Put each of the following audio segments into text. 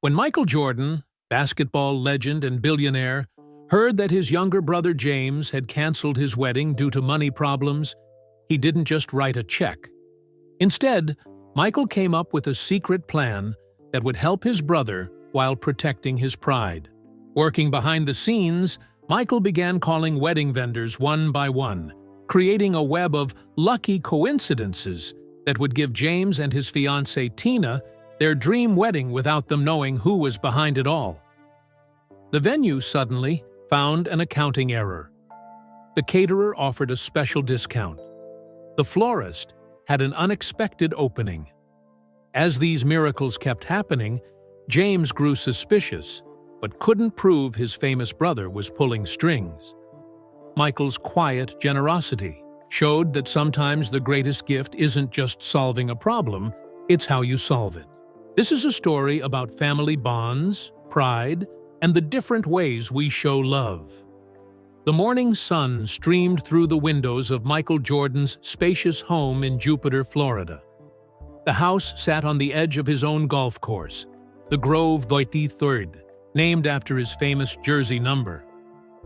When Michael Jordan, basketball legend and billionaire, heard that his younger brother James had canceled his wedding due to money problems, he didn't just write a check. Instead, Michael came up with a secret plan that would help his brother while protecting his pride. Working behind the scenes, Michael began calling wedding vendors one by one, creating a web of lucky coincidences that would give James and his fiancée Tina their dream wedding without them knowing who was behind it all. The venue suddenly found an accounting error. The caterer offered a special discount. The florist had an unexpected opening. As these miracles kept happening, James grew suspicious, but couldn't prove his famous brother was pulling strings. Michael's quiet generosity showed that sometimes the greatest gift isn't just solving a problem, it's how you solve it. This is a story about family bonds, pride, and the different ways we show love. The morning sun streamed through the windows of Michael Jordan's spacious home in Jupiter, Florida. The house sat on the edge of his own golf course, the Grove 23rd, named after his famous jersey number.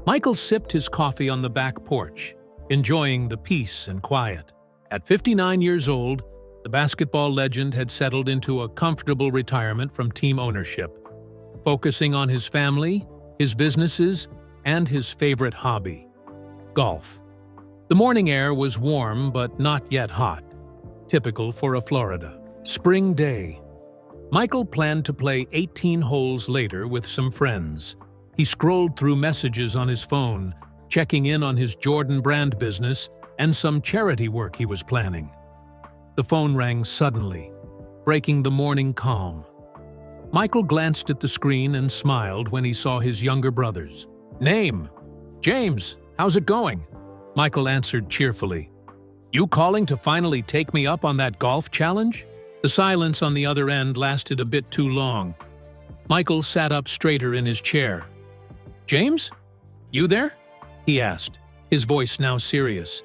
Michael sipped his coffee on the back porch, enjoying the peace and quiet. At 59 years old, the basketball legend had settled into a comfortable retirement from team ownership, focusing on his family, his businesses, and his favorite hobby, golf. The morning air was warm but not yet hot, typical for a Florida spring day. Michael planned to play 18 holes later with some friends. He scrolled through messages on his phone, checking in on his Jordan brand business and some charity work he was planning. The phone rang suddenly, breaking the morning calm. Michael glanced at the screen and smiled when he saw his younger brothers. "Name? James, how's it going?" Michael answered cheerfully. "You calling to finally take me up on that golf challenge?" The silence on the other end lasted a bit too long. Michael sat up straighter in his chair. "James? You there?" he asked, his voice now serious.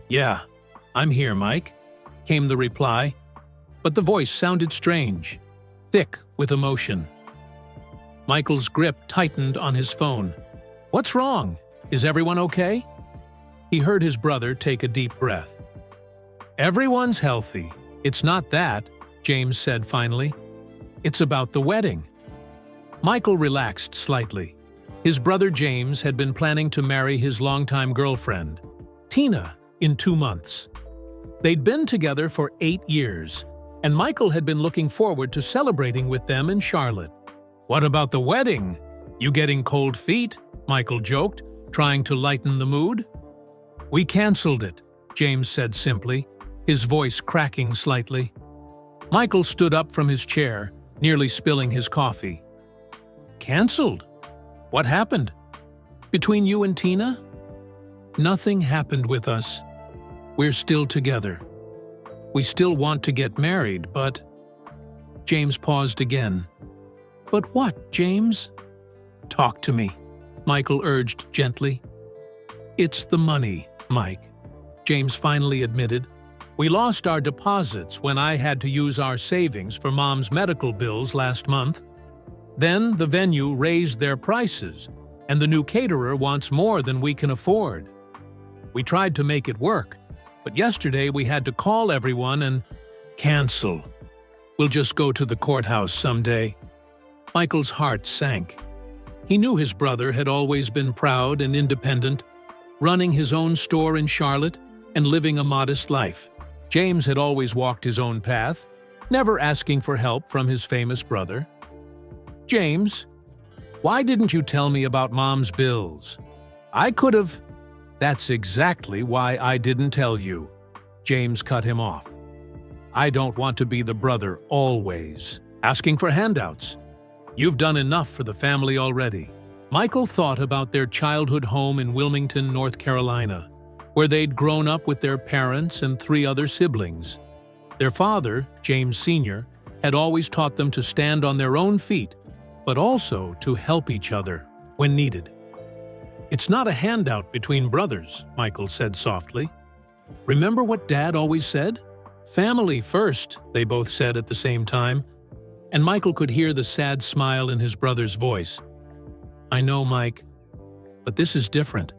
"Yeah, I'm here, Mike," came the reply, but the voice sounded strange, thick with emotion. Michael's grip tightened on his phone. "What's wrong? Is everyone okay?" He heard his brother take a deep breath. "Everyone's healthy. It's not that," James said finally. "It's about the wedding." Michael relaxed slightly. His brother James had been planning to marry his longtime girlfriend, Tina, in 2 months. They'd been together for 8 years, and Michael had been looking forward to celebrating with them in Charlotte. "What about the wedding? You getting cold feet?" Michael joked, trying to lighten the mood. "We canceled it," James said simply, his voice cracking slightly. Michael stood up from his chair, nearly spilling his coffee. "Canceled? What happened? Between you and Tina?" "Nothing happened with us. We're still together. We still want to get married, but—" James paused again. "But what, James?" "Talk to me," Michael urged gently. "It's the money, Mike," James finally admitted. "We lost our deposits when I had to use our savings for Mom's medical bills last month. Then the venue raised their prices, and the new caterer wants more than we can afford. We tried to make it work, but yesterday we had to call everyone and cancel. We'll just go to the courthouse someday." Michael's heart sank. He knew his brother had always been proud and independent, running his own store in Charlotte and living a modest life. James had always walked his own path, never asking for help from his famous brother. "James, why didn't you tell me about Mom's bills? I could have—" "That's exactly why I didn't tell you," James cut him off. "I don't want to be the brother always asking for handouts. You've done enough for the family already." Michael thought about their childhood home in Wilmington, North Carolina, where they'd grown up with their parents and 3 other siblings. Their father, James Sr., had always taught them to stand on their own feet, but also to help each other when needed. "It's not a handout between brothers," Michael said softly. "Remember what Dad always said? Family first," they both said at the same time. and Michael could hear the sad smile in his brother's voice. "I know, Mike, but this is different.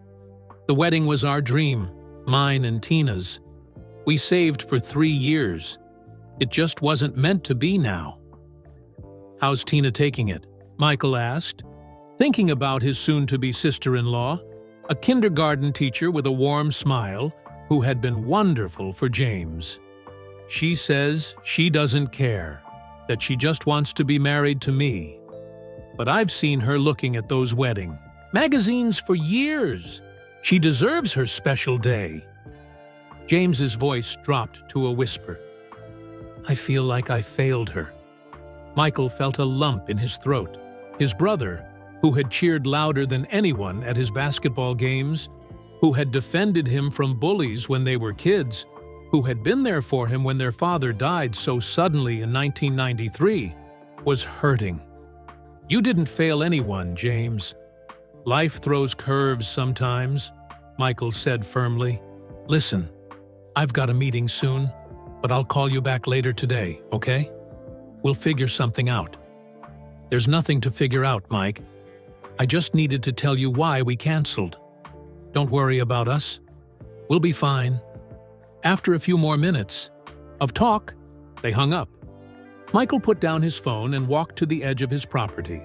The wedding was our dream, mine and Tina's. We saved for 3 years. It just wasn't meant to be now." "How's Tina taking it?" Michael asked, thinking about his soon-to-be sister-in-law, a kindergarten teacher with a warm smile who had been wonderful for James. "She says she doesn't care, that she just wants to be married to me. But I've seen her looking at those wedding magazines for years. She deserves her special day." James's voice dropped to a whisper. "I feel like I failed her." Michael felt a lump in his throat. His brother, who had cheered louder than anyone at his basketball games, who had defended him from bullies when they were kids, who had been there for him when their father died so suddenly in 1993, was hurting. "You didn't fail anyone, James. Life throws curves sometimes," Michael said firmly. "Listen, I've got a meeting soon, but I'll call you back later today, okay? We'll figure something out." "There's nothing to figure out, Mike. I just needed to tell you why we canceled. Don't worry about us. We'll be fine." After a few more minutes of talk, they hung up. Michael put down his phone and walked to the edge of his property,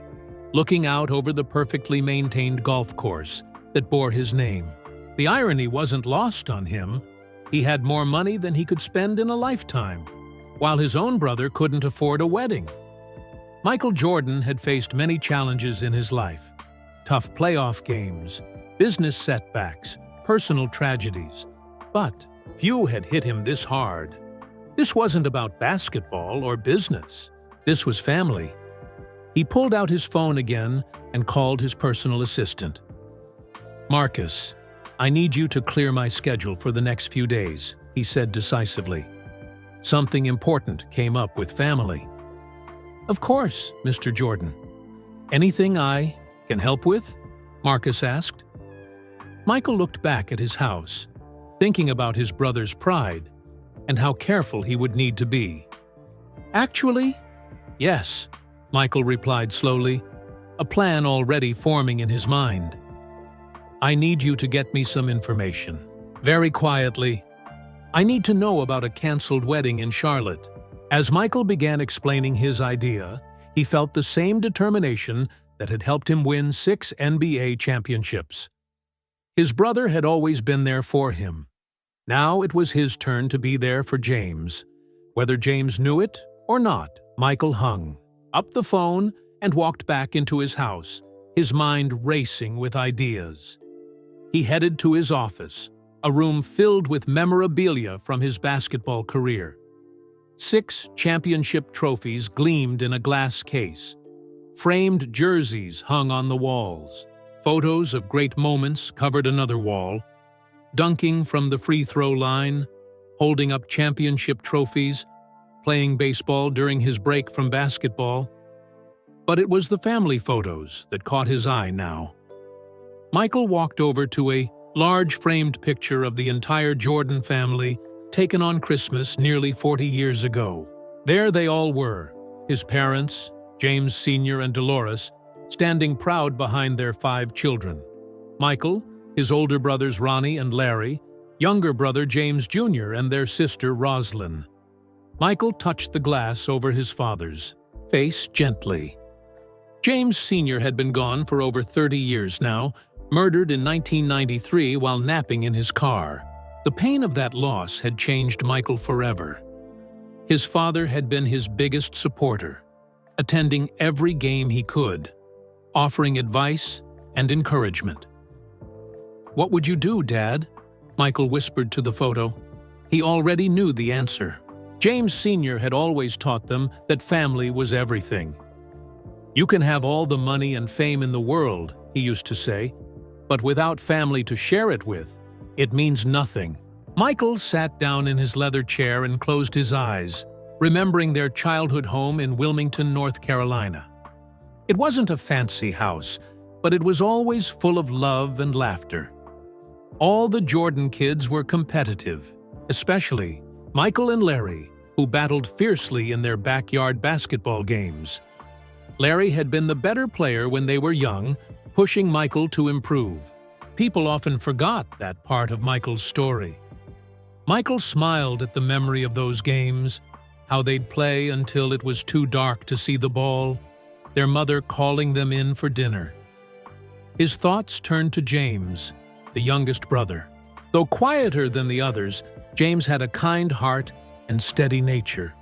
looking out over the perfectly maintained golf course that bore his name. The irony wasn't lost on him. He had more money than he could spend in a lifetime, while his own brother couldn't afford a wedding. Michael Jordan had faced many challenges in his life: tough playoff games, business setbacks, personal tragedies. But few had hit him this hard. This wasn't about basketball or business. This was family. He pulled out his phone again and called his personal assistant. "Marcus, I need you to clear my schedule for the next few days," he said decisively. Something important came up with family. "Of course, Mr. Jordan. Anything I can help with?" Marcus asked. Michael looked back at his house, thinking about his brother's pride and how careful he would need to be. "Actually, yes," Michael replied slowly, a plan already forming in his mind. "I need you to get me some information. Very quietly. I need to know about a canceled wedding in Charlotte." As Michael began explaining his idea, he felt the same determination that had helped him win 6 NBA championships. His brother had always been there for him. Now it was his turn to be there for James. Whether James knew it or not, Michael hung up the phone and walked back into his house, his mind racing with ideas. He headed to his office, a room filled with memorabilia from his basketball career. 6 championship trophies gleamed in a glass case. Framed jerseys hung on the walls. Photos of great moments covered another wall. Dunking from the free throw line, holding up championship trophies, playing baseball during his break from basketball. But it was the family photos that caught his eye now. Michael walked over to a large framed picture of the entire Jordan family taken on Christmas nearly 40 years ago. There they all were, his parents, James Sr. and Dolores, standing proud behind their 5 children. Michael, his older brothers Ronnie and Larry, younger brother James Jr. and their sister Roslyn. Michael touched the glass over his father's face gently. James Sr. had been gone for over 30 years now, murdered in 1993 while napping in his car. The pain of that loss had changed Michael forever. His father had been his biggest supporter, attending every game he could, offering advice and encouragement. "What would you do, Dad?" Michael whispered to the photo. He already knew the answer. James Sr. had always taught them that family was everything. "You can have all the money and fame in the world," he used to say, "but without family to share it with, it means nothing." Michael sat down in his leather chair and closed his eyes, remembering their childhood home in Wilmington, North Carolina. It wasn't a fancy house, but it was always full of love and laughter. All the Jordan kids were competitive, especially Michael and Larry, who battled fiercely in their backyard basketball games. Larry had been the better player when they were young, pushing Michael to improve. People often forgot that part of Michael's story. Michael smiled at the memory of those games, how they'd play until it was too dark to see the ball, their mother calling them in for dinner. His thoughts turned to James, the youngest brother. Though quieter than the others, James had a kind heart and steady nature.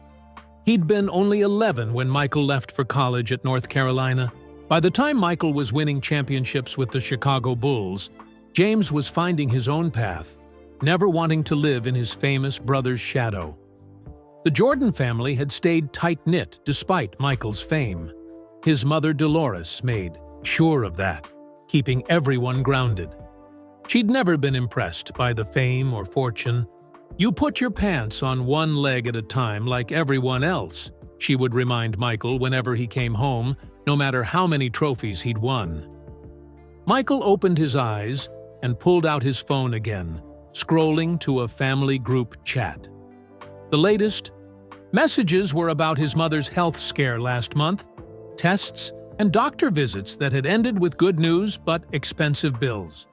He'd been only 11 when Michael left for college at North Carolina. By the time Michael was winning championships with the Chicago Bulls, James was finding his own path, never wanting to live in his famous brother's shadow. The Jordan family had stayed tight-knit despite Michael's fame. His mother Dolores made sure of that, keeping everyone grounded. She'd never been impressed by the fame or fortune. "You put your pants on one leg at a time like everyone else," she would remind Michael whenever he came home, no matter how many trophies he'd won. Michael opened his eyes and pulled out his phone again, scrolling to a family group chat. The latest messages were about his mother's health scare last month, tests and doctor visits that had ended with good news but expensive bills.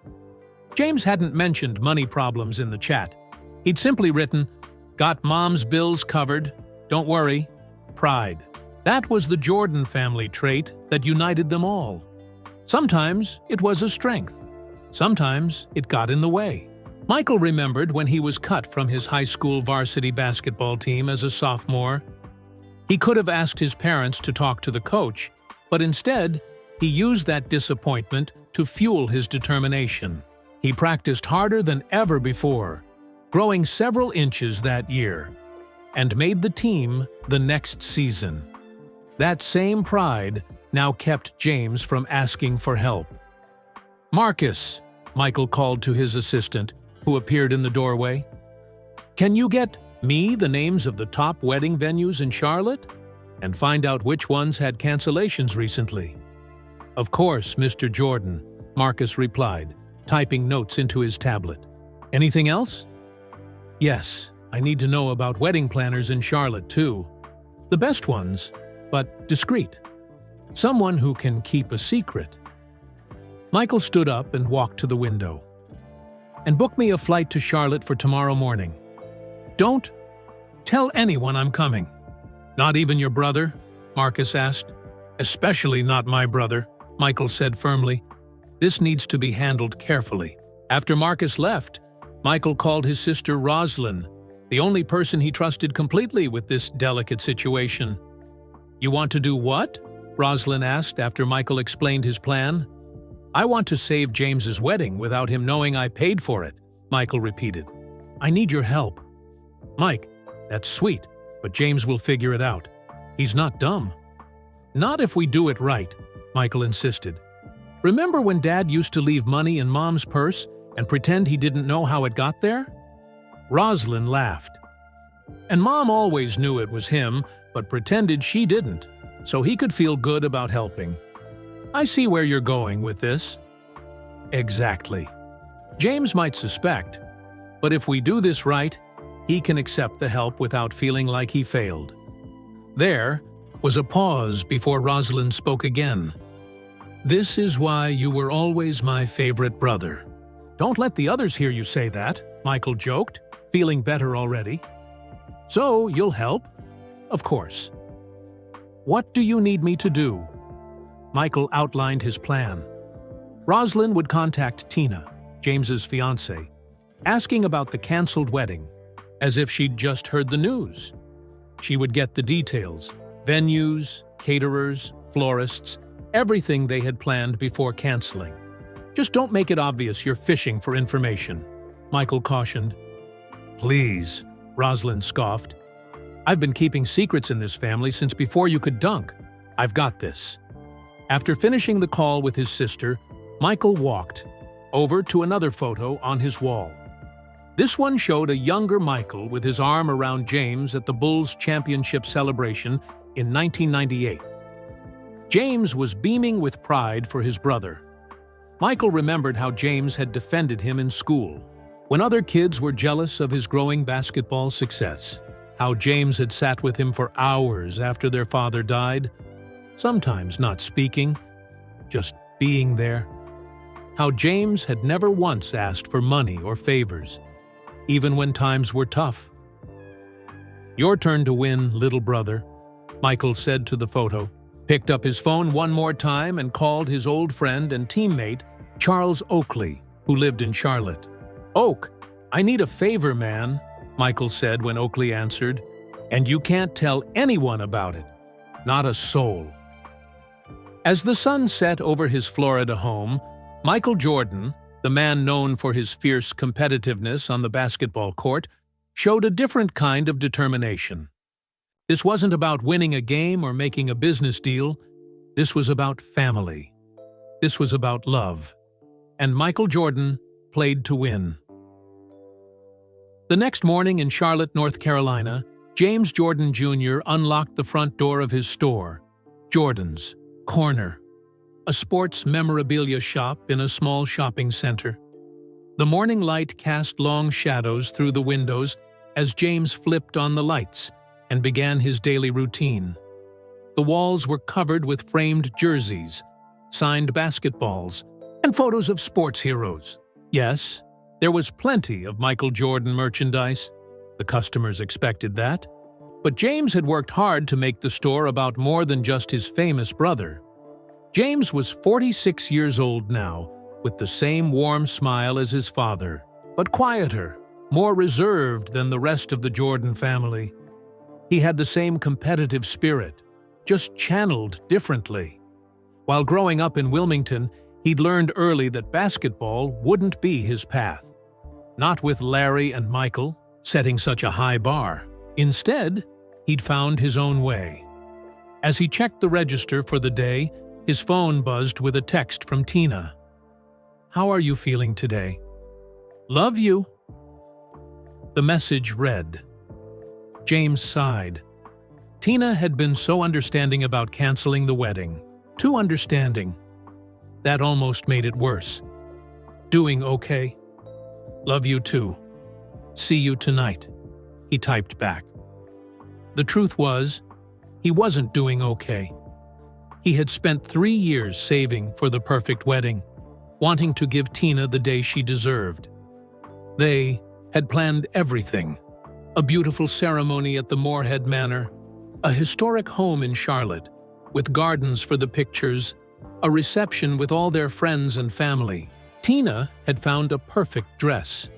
James hadn't mentioned money problems in the chat. He'd simply written, "Got mom's bills covered, don't worry, pride." That was the Jordan family trait that united them all. Sometimes it was a strength. Sometimes it got in the way. Michael remembered when he was cut from his high school varsity basketball team as a sophomore. He could have asked his parents to talk to the coach, but instead, he used that disappointment to fuel his determination. He practiced harder than ever before, growing several inches that year, and made the team the next season. That same pride now kept James from asking for help. "Marcus," Michael called to his assistant, who appeared in the doorway, "can you get me the names of the top wedding venues in Charlotte? And find out which ones had cancellations recently?" "Of course, Mr. Jordan," Marcus replied, typing notes into his tablet. "Anything else?" "Yes, I need to know about wedding planners in Charlotte, too. The best ones, but discreet. Someone who can keep a secret." Michael stood up and walked to the window. "And book me a flight to Charlotte for tomorrow morning. Don't tell anyone I'm coming." "Not even your brother?" Marcus asked. "Especially not my brother," Michael said firmly. "This needs to be handled carefully." After Marcus left, Michael called his sister Rosalind, the only person he trusted completely with this delicate situation. "You want to do what?" Rosalind asked after Michael explained his plan. "I want to save James's wedding without him knowing I paid for it," Michael repeated. "I need your help." "Mike, that's sweet, but James will figure it out. He's not dumb." "Not if we do it right," Michael insisted. "Remember when Dad used to leave money in Mom's purse and pretend he didn't know how it got there?" Rosalind laughed. "And Mom always knew it was him, but pretended she didn't, so he could feel good about helping. I see where you're going with this." "Exactly. James might suspect, but if we do this right, he can accept the help without feeling like he failed." There was a pause before Rosalind spoke again. "This is why you were always my favorite brother." "Don't let the others hear you say that," Michael joked, feeling better already. "So you'll help?" "Of course." "What do you need me to do?" Michael outlined his plan. Rosalind would contact Tina, James's fiancée, asking about the canceled wedding, as if she'd just heard the news. She would get the details, venues, caterers, florists, everything they had planned before canceling. "Just don't make it obvious you're fishing for information," Michael cautioned. "Please," Rosalind scoffed. "I've been keeping secrets in this family since before you could dunk. I've got this." After finishing the call with his sister, Michael walked over to another photo on his wall. This one showed a younger Michael with his arm around James at the Bulls championship celebration in 1998. James was beaming with pride for his brother. Michael remembered how James had defended him in school, when other kids were jealous of his growing basketball success. how James had sat with him for hours after their father died, sometimes not speaking, just being there. How James had never once asked for money or favors, even when times were tough. "Your turn to win, little brother," Michael said to the photo, picked up his phone one more time and called his old friend and teammate, Charles Oakley, who lived in Charlotte. "Oak, I need a favor, man," Michael said when Oakley answered, "and you can't tell anyone about it. Not a soul." As the sun set over his Florida home, Michael Jordan, the man known for his fierce competitiveness on the basketball court, showed a different kind of determination. This wasn't about winning a game or making a business deal. This was about family. This was about love. And Michael Jordan played to win. The next morning in Charlotte, North Carolina, James Jordan Jr. unlocked the front door of his store, Jordan's Corner, a sports memorabilia shop in a small shopping center. The morning light cast long shadows through the windows as James flipped on the lights and began his daily routine. The walls were covered with framed jerseys, signed basketballs, and photos of sports heroes. Yes, there was plenty of Michael Jordan merchandise. The customers expected that. But James had worked hard to make the store about more than just his famous brother. James was 46 years old now, with the same warm smile as his father, but quieter, more reserved than the rest of the Jordan family. He had the same competitive spirit, just channeled differently. While growing up in Wilmington, he'd learned early that basketball wouldn't be his path. Not with Larry and Michael, setting such a high bar. Instead, he'd found his own way. As he checked the register for the day, his phone buzzed with a text from Tina. "How are you feeling today? Love you." The message read. James sighed. Tina had been so understanding about canceling the wedding. Too understanding. That almost made it worse. "Doing okay? Love you too. See you tonight," he typed back. The truth was, he wasn't doing okay. He had spent 3 years saving for the perfect wedding, wanting to give Tina the day she deserved. They had planned everything. A beautiful ceremony at the Moorhead Manor, a historic home in Charlotte, with gardens for the pictures, a reception with all their friends and family. Tina had found a perfect dress.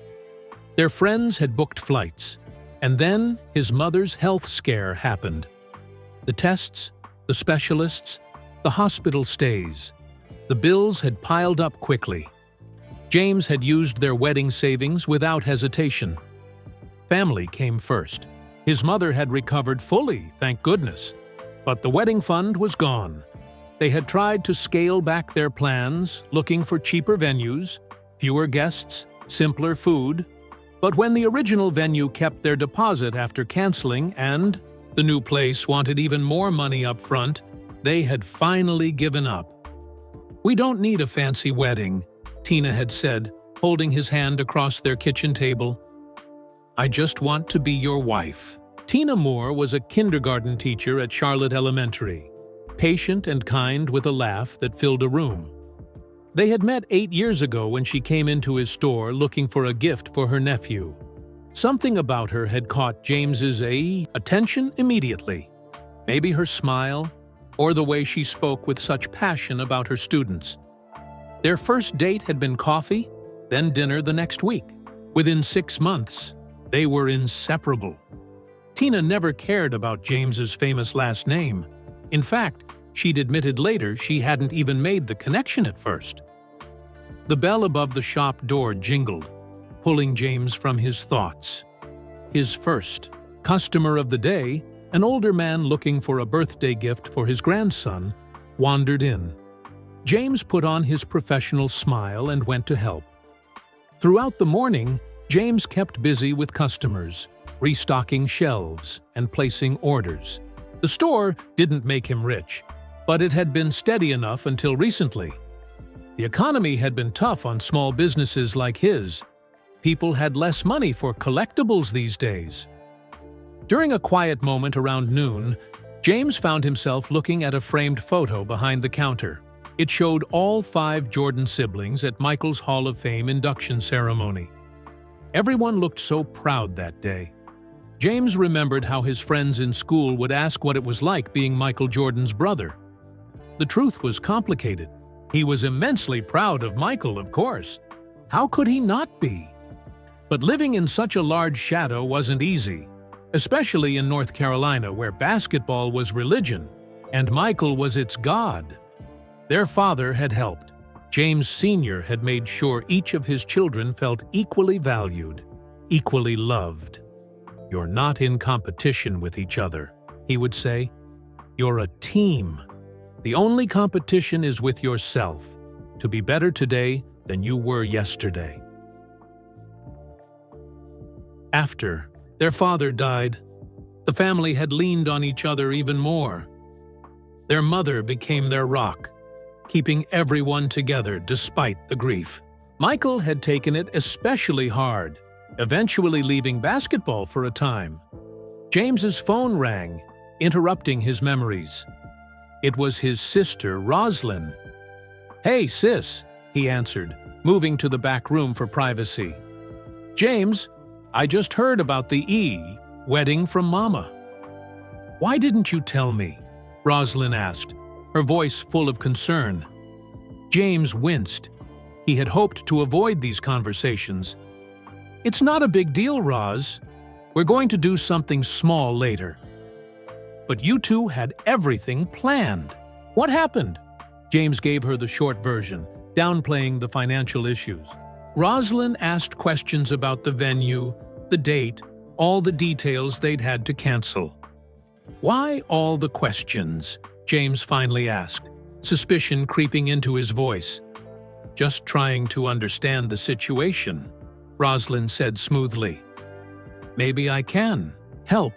Their friends had booked flights, and then his mother's health scare happened. The tests, the specialists, the hospital stays. The bills had piled up quickly. James had used their wedding savings without hesitation. Family came first. His mother had recovered fully, thank goodness. But the wedding fund was gone. They had tried to scale back their plans, looking for cheaper venues, fewer guests, simpler food. But when the original venue kept their deposit after canceling and the new place wanted even more money up front, they had finally given up. "We don't need a fancy wedding," Tina had said, holding his hand across their kitchen table. "I just want to be your wife." Tina Moore was a kindergarten teacher at Charlotte Elementary, patient and kind with a laugh that filled a room. They had met 8 years ago when she came into his store looking for a gift for her nephew. Something about her had caught James's attention immediately. Maybe her smile, or the way she spoke with such passion about her students. Their first date had been coffee, then dinner the next week. Within 6 months, they were inseparable. Tina never cared about James's famous last name. In fact, she'd admitted later she hadn't even made the connection at first. The bell above the shop door jingled, pulling James from his thoughts. His first customer of the day, an older man looking for a birthday gift for his grandson, wandered in. James put on his professional smile and went to help. Throughout the morning, James kept busy with customers, restocking shelves and placing orders. The store didn't make him rich, but it had been steady enough until recently. The economy had been tough on small businesses like his. People had less money for collectibles these days. During a quiet moment around noon, James found himself looking at a framed photo behind the counter. It showed all 5 Jordan siblings at Michael's Hall of Fame induction ceremony. Everyone looked so proud that day. James remembered how his friends in school would ask what it was like being Michael Jordan's brother. The truth was complicated. He was immensely proud of Michael, of course. How could he not be? But living in such a large shadow wasn't easy, especially in North Carolina, where basketball was religion and Michael was its god. Their father had helped. James Sr. had made sure each of his children felt equally valued, equally loved. "You're not in competition with each other," he would say. "You're a team. The only competition is with yourself, to be better today than you were yesterday." After their father died, the family had leaned on each other even more. Their mother became their rock, keeping everyone together despite the grief. Michael had taken it especially hard, eventually leaving basketball for a time. James's phone rang, interrupting his memories. It was his sister, Roslyn. "Hey, sis," he answered, moving to the back room for privacy. "James, I just heard about the wedding from Mama." "Why didn't you tell me?" Roslyn asked, her voice full of concern. James winced. He had hoped to avoid these conversations. "It's not a big deal, Roz. We're going to do something small later." "But you two had everything planned. What happened?" James gave her the short version, downplaying the financial issues. Roslyn asked questions about the venue, the date, all the details they'd had to cancel. "Why all the questions?" James finally asked, suspicion creeping into his voice. "Just trying to understand the situation," Roslyn said smoothly. "Maybe I can help."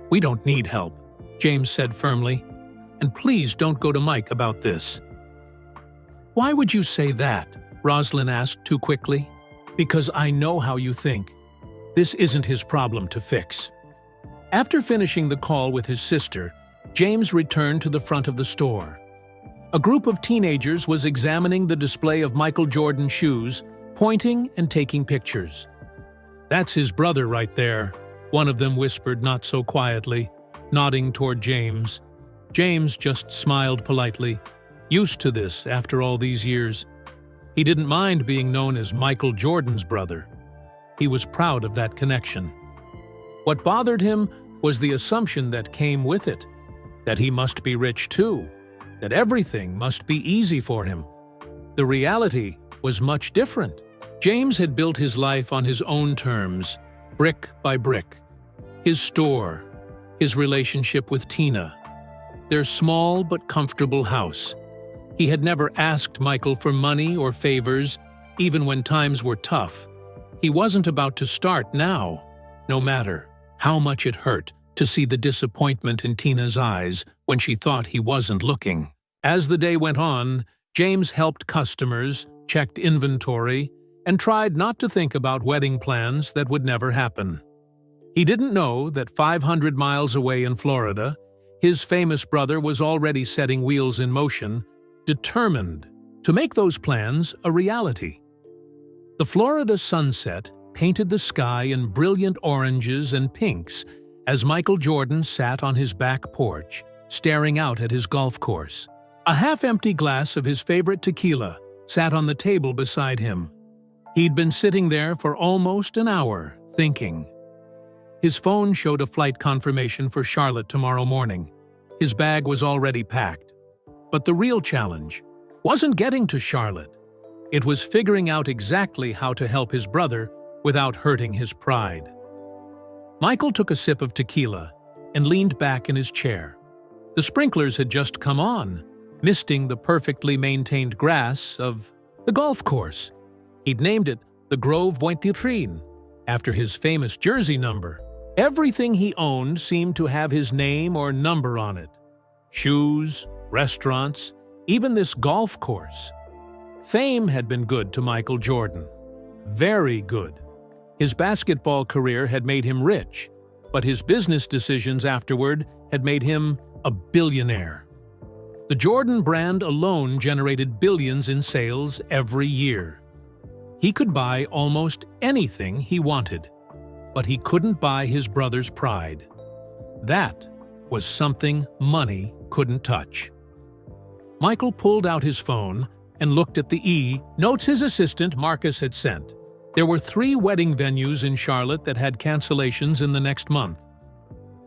"We don't need help," James said firmly. "And please don't go to Mike about this." "Why would you say that?" Roslyn asked too quickly. "Because I know how you think. This isn't his problem to fix." After finishing the call with his sister, James returned to the front of the store. A group of teenagers was examining the display of Michael Jordan shoes, pointing and taking pictures. "That's his brother right there," one of them whispered not so quietly, nodding toward James. James just smiled politely, used to this after all these years. He didn't mind being known as Michael Jordan's brother. He was proud of that connection. What bothered him was the assumption that came with it, that he must be rich too, that everything must be easy for him. The reality was much different. James had built his life on his own terms, brick by brick. His store, his relationship with Tina, their small but comfortable house. He had never asked Michael for money or favors, even when times were tough. He wasn't about to start now, no matter how much it hurt to see the disappointment in Tina's eyes when she thought he wasn't looking. As the day went on, James helped customers, checked inventory, and tried not to think about wedding plans that would never happen. He didn't know that 500 miles away in Florida, his famous brother was already setting wheels in motion, determined to make those plans a reality. The Florida sunset painted the sky in brilliant oranges and pinks as Michael Jordan sat on his back porch, staring out at his golf course. A half-empty glass of his favorite tequila sat on the table beside him. He'd been sitting there for almost an hour, thinking. His phone showed a flight confirmation for Charlotte tomorrow morning. His bag was already packed. But the real challenge wasn't getting to Charlotte. It was figuring out exactly how to help his brother without hurting his pride. Michael took a sip of tequila and leaned back in his chair. The sprinklers had just come on, misting the perfectly maintained grass of the golf course. He'd named it the Grove 23, after his famous jersey number. Everything he owned seemed to have his name or number on it. Shoes, restaurants, even this golf course. Fame had been good to Michael Jordan. Very good. His basketball career had made him rich, but his business decisions afterward had made him a billionaire. The Jordan brand alone generated billions in sales every year. He could buy almost anything he wanted, but he couldn't buy his brother's pride. That was something money couldn't touch. Michael pulled out his phone and looked at the notes his assistant Marcus had sent. There were 3 wedding venues in Charlotte that had cancellations in the next month.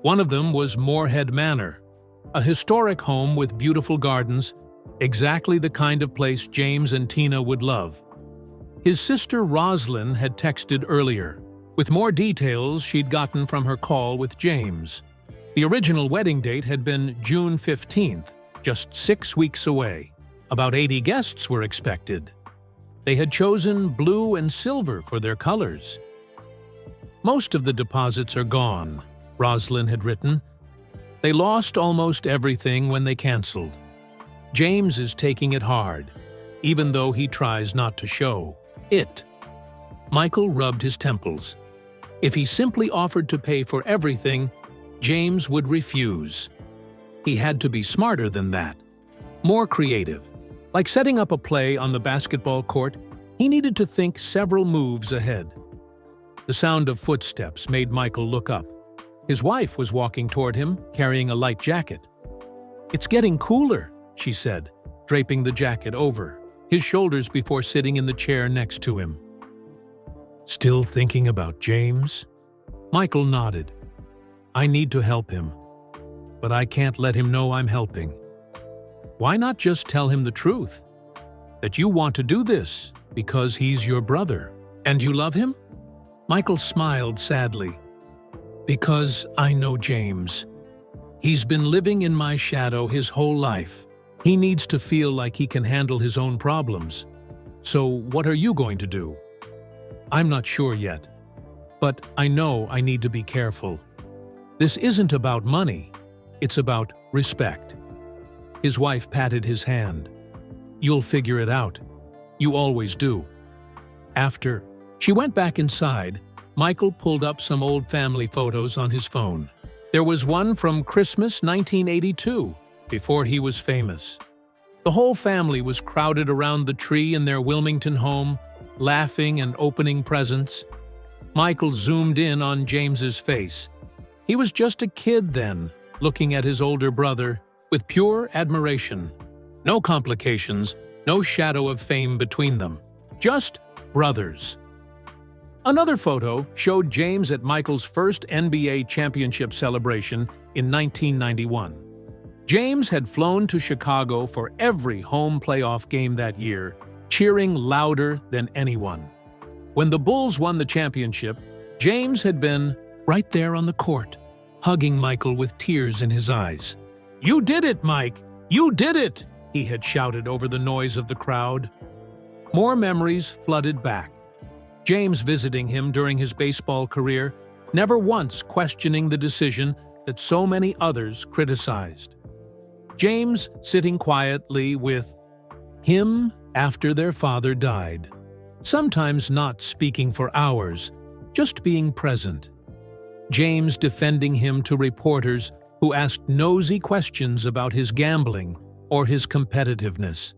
One of them was Moorhead Manor, a historic home with beautiful gardens, exactly the kind of place James and Tina would love. His sister Roslyn had texted earlier, with more details she'd gotten from her call with James. The original wedding date had been June 15th, just 6 weeks away. About 80 guests were expected. They had chosen blue and silver for their colors. "Most of the deposits are gone," Roslyn had written. "They lost almost everything when they canceled. James is taking it hard, even though he tries not to show it." Michael rubbed his temples. If he simply offered to pay for everything, James would refuse. He had to be smarter than that, more creative. Like setting up a play on the basketball court, he needed to think several moves ahead. The sound of footsteps made Michael look up. His wife was walking toward him, carrying a light jacket. "It's getting cooler," she said, draping the jacket over his shoulders before sitting in the chair next to him. "Still thinking about James?" Michael nodded. "I need to help him, but I can't let him know I'm helping." "Why not just tell him the truth? That you want to do this because he's your brother, and you love him?" Michael smiled sadly. "Because I know James. He's been living in my shadow his whole life. He needs to feel like he can handle his own problems. So what are you going to do?" "I'm not sure yet, but I know I need to be careful. This isn't about money, it's about respect." His wife patted his hand. "You'll figure it out. You always do." After she went back inside, Michael pulled up some old family photos on his phone. There was one from Christmas 1982, before he was famous. The whole family was crowded around the tree in their Wilmington home, laughing and opening presents. Michael zoomed in on James's face. He was just a kid then, looking at his older brother with pure admiration. No complications, no shadow of fame between them. Just brothers. Another photo showed James at Michael's first NBA championship celebration in 1991. James had flown to Chicago for every home playoff game that year, cheering louder than anyone. When the Bulls won the championship, James had been right there on the court, hugging Michael with tears in his eyes. "You did it, Mike! You did it!" he had shouted over the noise of the crowd. More memories flooded back. James visiting him during his baseball career, never once questioning the decision that so many others criticized. James sitting quietly with him after their father died, sometimes not speaking for hours, just being present. James defending him to reporters who asked nosy questions about his gambling or his competitiveness.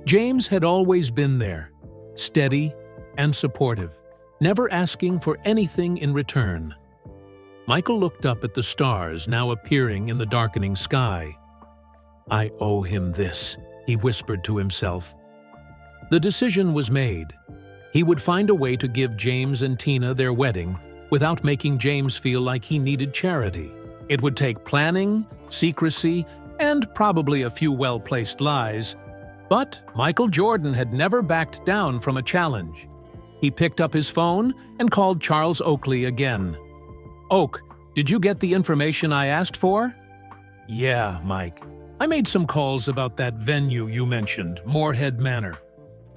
James had always been there, steady and supportive, never asking for anything in return. Michael looked up at the stars now appearing in the darkening sky. "I owe him this," he whispered to himself. The decision was made. He would find a way to give James and Tina their wedding without making James feel like he needed charity. It would take planning, secrecy, and probably a few well-placed lies. But Michael Jordan had never backed down from a challenge. He picked up his phone and called Charles Oakley again. "Oak, did you get the information I asked for?" "Yeah, Mike. I made some calls about that venue you mentioned, Moorhead Manor.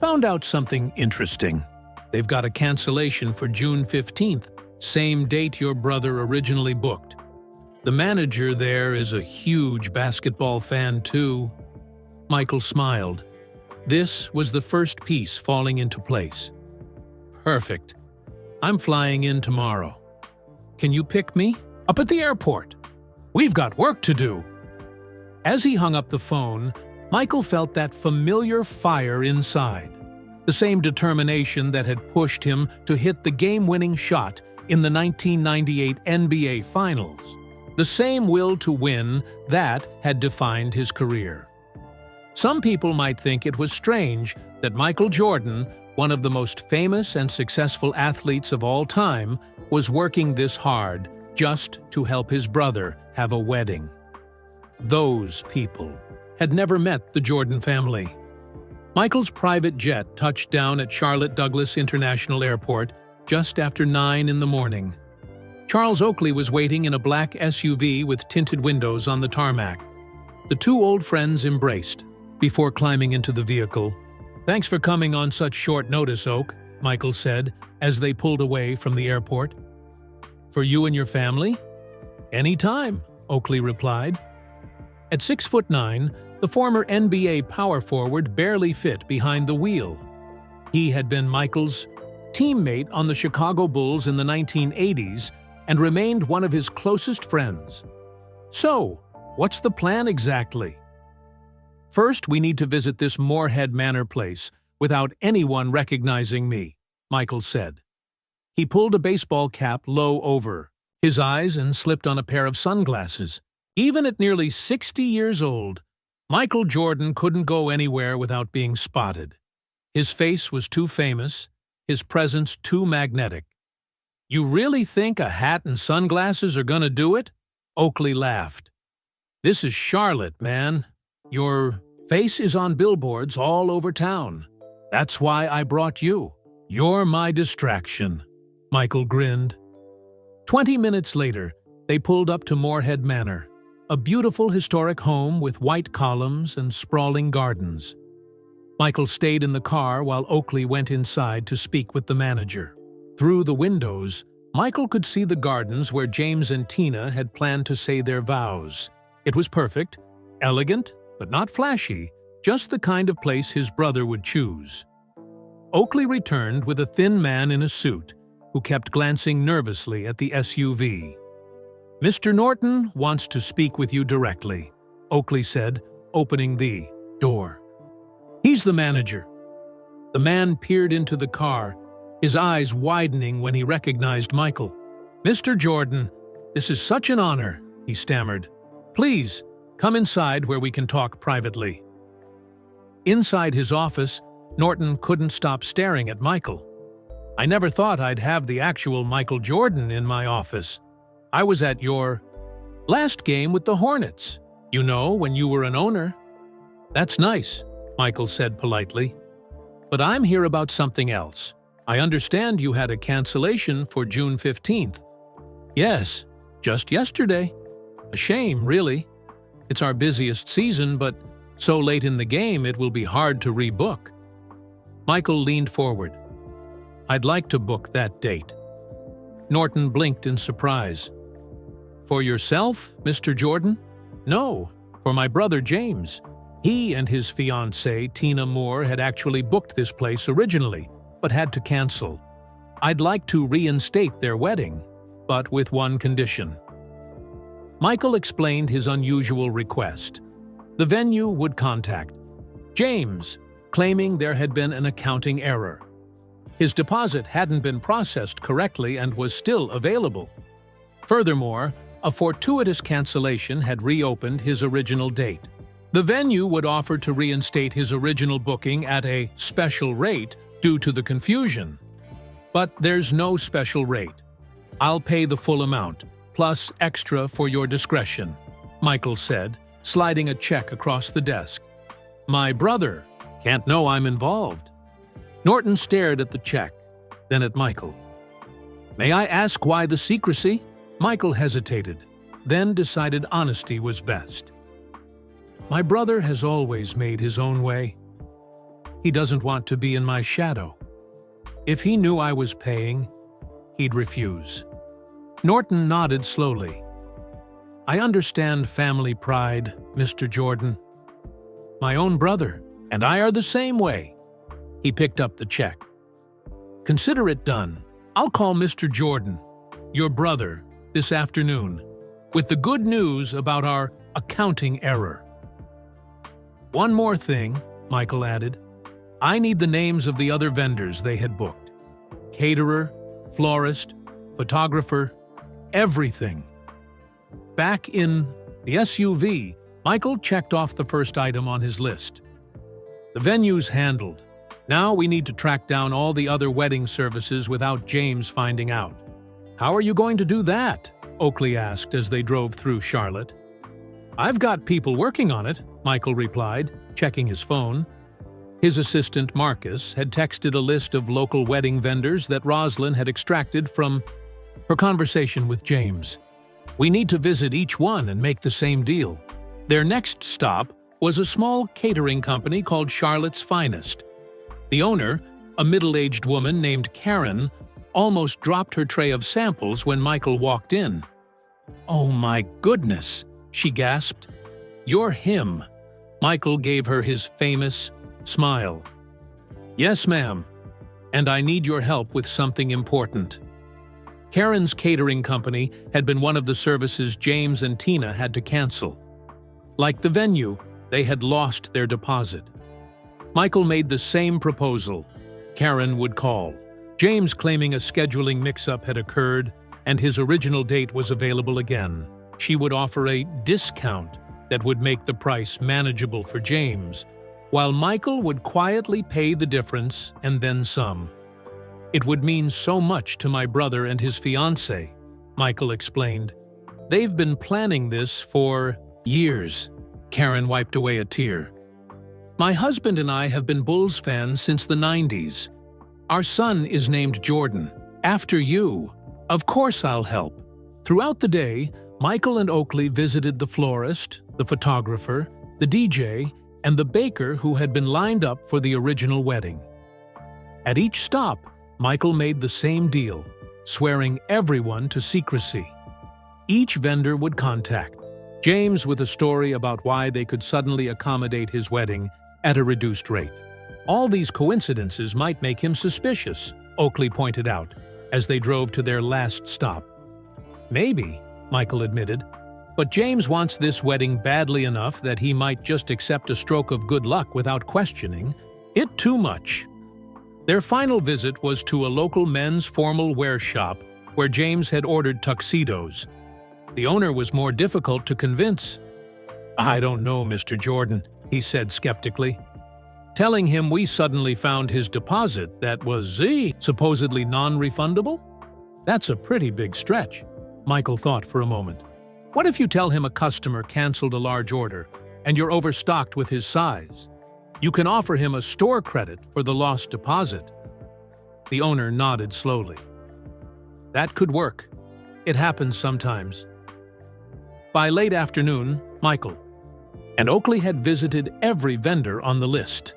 Found out something interesting. They've got a cancellation for June 15th, same date your brother originally booked. The manager there is a huge basketball fan too." Michael smiled. This was the first piece falling into place. "Perfect. I'm flying in tomorrow." can you pick me up at the airport? We've got work to do." As he hung up the phone, Michael felt that familiar fire inside, the same determination that had pushed him to hit the game-winning shot in the 1998 NBA Finals, the same will to win that had defined his career. Some people might think it was strange that Michael Jordan, one of the most famous and successful athletes of all time, was working this hard just to help his brother have a wedding. Those people had never met the Jordan family. Michael's private jet touched down at Charlotte Douglas International Airport just after 9 in the morning. Charles Oakley was waiting in a black SUV with tinted windows on the tarmac. The two old friends embraced before climbing into the vehicle. "Thanks for coming on such short notice, Oak," Michael said as they pulled away from the airport. "For you and your family?" "Any time," Oakley replied. At 6'9", the former NBA power forward barely fit behind the wheel. He had been Michael's teammate on the Chicago Bulls in the 1980s and remained one of his closest friends. "So, what's the plan exactly?" "First, we need to visit this Moorhead Manor place without anyone recognizing me," Michael said. He pulled a baseball cap low over his eyes and slipped on a pair of sunglasses. Even at nearly 60 years old, Michael Jordan couldn't go anywhere without being spotted. His face was too famous, his presence too magnetic. "You really think a hat and sunglasses are gonna do it?" Oakley laughed. "This is Charlotte, man. Your face is on billboards all over town. That's why I brought you. You're my distraction," Michael grinned. 20 minutes later, they pulled up to Moorhead Manor, a beautiful historic home with white columns and sprawling gardens. Michael stayed in the car while Oakley went inside to speak with the manager. Through the windows, Michael could see the gardens where James and Tina had planned to say their vows. It was perfect, elegant, but not flashy, just the kind of place his brother would choose. Oakley returned with a thin man in a suit who kept glancing nervously at the SUV. "Mr. Norton wants to speak with you directly," Oakley said, opening the door. "He's the manager." The man peered into the car, his eyes widening when he recognized Michael. "Mr. Jordan, this is such an honor," he stammered. "Please, come inside where we can talk privately." Inside his office, Norton couldn't stop staring at Michael. "I never thought I'd have the actual Michael Jordan in my office. I was at your last game with the Hornets, you know, when you were an owner." "That's nice," Michael said politely. "But I'm here about something else. I understand you had a cancellation for June 15th. "Yes, just yesterday. A shame, really. It's our busiest season, but so late in the game it will be hard to rebook." Michael leaned forward. "I'd like to book that date." Norton blinked in surprise. "For yourself, Mr. Jordan?" "No, for my brother James. He and his fiancée, Tina Moore, had actually booked this place originally, but had to cancel. I'd like to reinstate their wedding, but with one condition." Michael explained his unusual request. The venue would contact James, claiming there had been an accounting error. His deposit hadn't been processed correctly and was still available. Furthermore, a fortuitous cancellation had reopened his original date. The venue would offer to reinstate his original booking at a special rate due to the confusion. "But there's no special rate. I'll pay the full amount, plus extra for your discretion," Michael said, sliding a check across the desk. "My brother can't know I'm involved." Norton stared at the check, then at Michael. "May I ask why the secrecy?" Michael hesitated, then decided honesty was best. "My brother has always made his own way. He doesn't want to be in my shadow. If he knew I was paying, he'd refuse." Norton nodded slowly. "I understand family pride, Mr. Jordan. My own brother and I are the same way." He picked up the check. "Consider it done. I'll call Mr. Jordan, your brother, this afternoon with the good news about our accounting error. One more thing, Michael added. I need the names of the other vendors they had booked. Caterer, florist, photographer, everything. Back in the SUV, Michael checked off the first item on his list. The venue's handled. Now we need to track down all the other wedding services without James finding out. How are you going to do that? Oakley asked as they drove through Charlotte. I've got people working on it, Michael replied, checking his phone. His assistant, Marcus, had texted a list of local wedding vendors that Rosalind had extracted from her conversation with James. We need to visit each one and make the same deal. Their next stop was a small catering company called Charlotte's Finest. The owner, a middle-aged woman named Karen, almost dropped her tray of samples when Michael walked in. "Oh my goodness," she gasped. "You're him." Michael gave her his famous smile. "Yes, ma'am, and I need your help with something important." Karen's catering company had been one of the services James and Tina had to cancel. Like the venue, they had lost their deposit. Michael made the same proposal. Karen would call, James claiming a scheduling mix-up had occurred and his original date was available again. She would offer a discount that would make the price manageable for James, while Michael would quietly pay the difference and then some. "It would mean so much to my brother and his fiancée," Michael explained. "They've been planning this for years." Karen wiped away a tear. "My husband and I have been Bulls fans since the 90s. Our son is named Jordan, after you. Of course I'll help." Throughout the day, Michael and Oakley visited the florist, the photographer, the DJ, and the baker who had been lined up for the original wedding. At each stop, Michael made the same deal, swearing everyone to secrecy. Each vendor would contact James with a story about why they could suddenly accommodate his wedding at a reduced rate. All these coincidences might make him suspicious, Oakley pointed out, as they drove to their last stop. "Maybe," Michael admitted, "but James wants this wedding badly enough that he might just accept a stroke of good luck without questioning it too much." Their final visit was to a local men's formal wear shop where James had ordered tuxedos. The owner was more difficult to convince. "I don't know, Mr. Jordan," he said skeptically. Telling him we suddenly found his deposit that was supposedly non-refundable? That's a pretty big stretch, Michael thought for a moment. What if you tell him a customer canceled a large order and you're overstocked with his size? You can offer him a store credit for the lost deposit. The owner nodded slowly. That could work. It happens sometimes. By late afternoon, Michael and Oakley had visited every vendor on the list.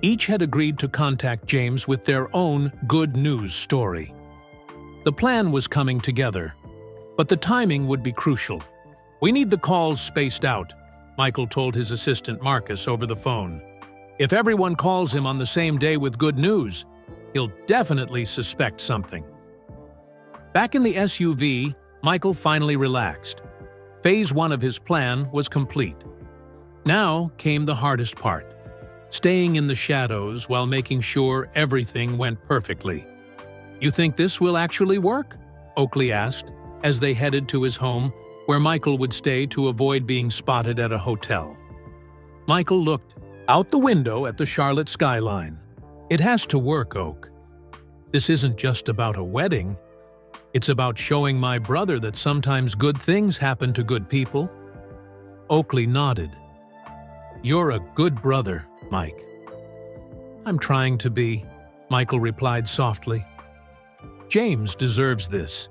Each had agreed to contact James with their own good news story. The plan was coming together, but the timing would be crucial. "We need the calls spaced out," Michael told his assistant Marcus over the phone. "If everyone calls him on the same day with good news, he'll definitely suspect something." Back in the SUV, Michael finally relaxed. Phase 1 of his plan was complete. Now came the hardest part, staying in the shadows while making sure everything went perfectly. "You think this will actually work?" Oakley asked, as they headed to his home, where Michael would stay to avoid being spotted at a hotel. Michael looked out the window at the Charlotte skyline. "It has to work, Oak. This isn't just about a wedding. It's about showing my brother that sometimes good things happen to good people." Oakley nodded. "You're a good brother, Mike." "I'm trying to be," Michael replied softly. "James deserves this.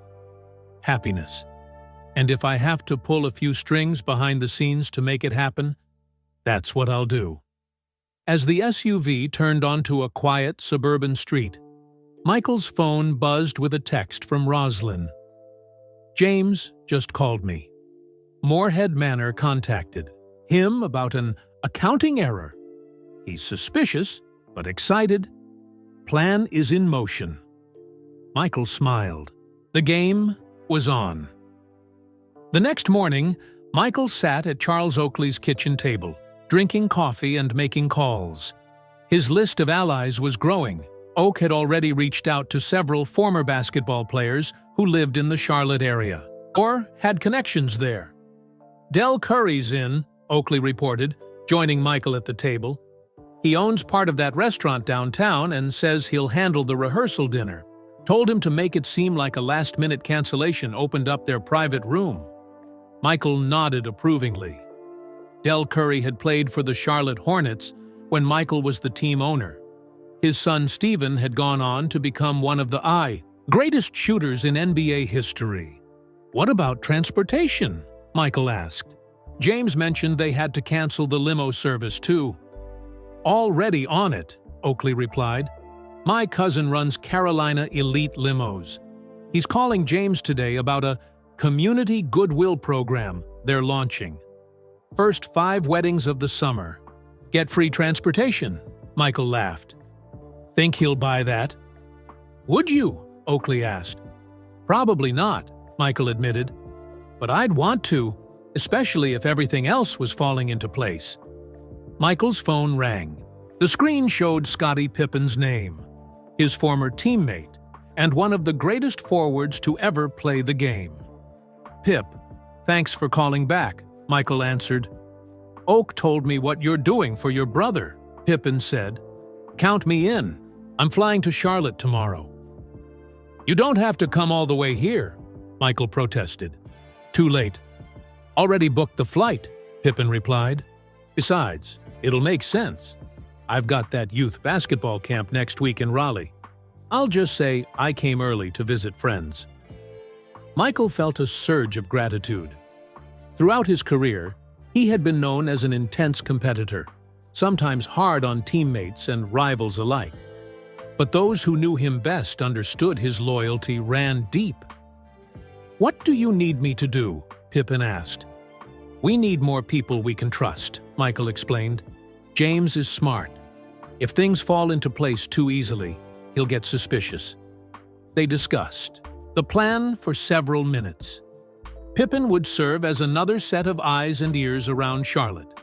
Happiness. And if I have to pull a few strings behind the scenes to make it happen, that's what I'll do." As the SUV turned onto a quiet suburban street, Michael's phone buzzed with a text from Rosalind. "James just called me. Moorhead Manor contacted him about an accounting error. He's suspicious, but excited. Plan is in motion." Michael smiled. The game was on. The next morning, Michael sat at Charles Oakley's kitchen table, drinking coffee and making calls. His list of allies was growing. Oak had already reached out to several former basketball players who lived in the Charlotte area, or had connections there. Del Curry's in, Oakley reported, joining Michael at the table. He owns part of that restaurant downtown and says he'll handle the rehearsal dinner. Told him to make it seem like a last-minute cancellation opened up their private room. Michael nodded approvingly. Del Curry had played for the Charlotte Hornets when Michael was the team owner. His son Steven had gone on to become one of the greatest shooters in NBA history. "What about transportation?" Michael asked. James mentioned they had to cancel the limo service too. "Already on it," Oakley replied. "My cousin runs Carolina Elite Limos. He's calling James today about a community goodwill program they're launching. First 5 weddings of the summer. Get free transportation," Michael laughed. "Think he'll buy that?" "Would you?" Oakley asked. "Probably not," Michael admitted. "But I'd want to, especially if everything else was falling into place." Michael's phone rang. The screen showed Scottie Pippen's name, his former teammate, and one of the greatest forwards to ever play the game. "Pip, thanks for calling back," Michael answered. "Oak told me what you're doing for your brother," Pippen said. "Count me in. I'm flying to Charlotte tomorrow." "You don't have to come all the way here," Michael protested. "Too late. Already booked the flight," Pippen replied. "Besides, it'll make sense. I've got that youth basketball camp next week in Raleigh. I'll just say I came early to visit friends." Michael felt a surge of gratitude. Throughout his career, he had been known as an intense competitor, sometimes hard on teammates and rivals alike. But those who knew him best understood his loyalty ran deep. "What do you need me to do?" Pippen asked. "We need more people we can trust," Michael explained. "James is smart. If things fall into place too easily, he'll get suspicious." They discussed the plan for several minutes. Pippen would serve as another set of eyes and ears around Charlotte,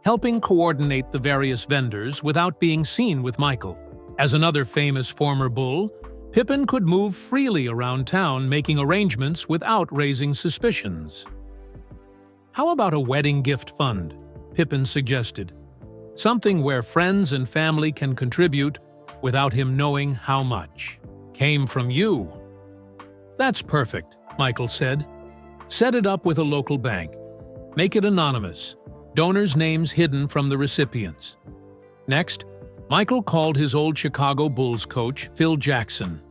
helping coordinate the various vendors without being seen with Michael. As another famous former Bull, Pippen could move freely around town, making arrangements without raising suspicions. "How about a wedding gift fund?" Pippen suggested. "Something where friends and family can contribute without him knowing how much. Came from you." "That's perfect," Michael said. "Set it up with a local bank. Make it anonymous. Donors' names hidden from the recipients." Next, Michael called his old Chicago Bulls coach, Phil Jackson.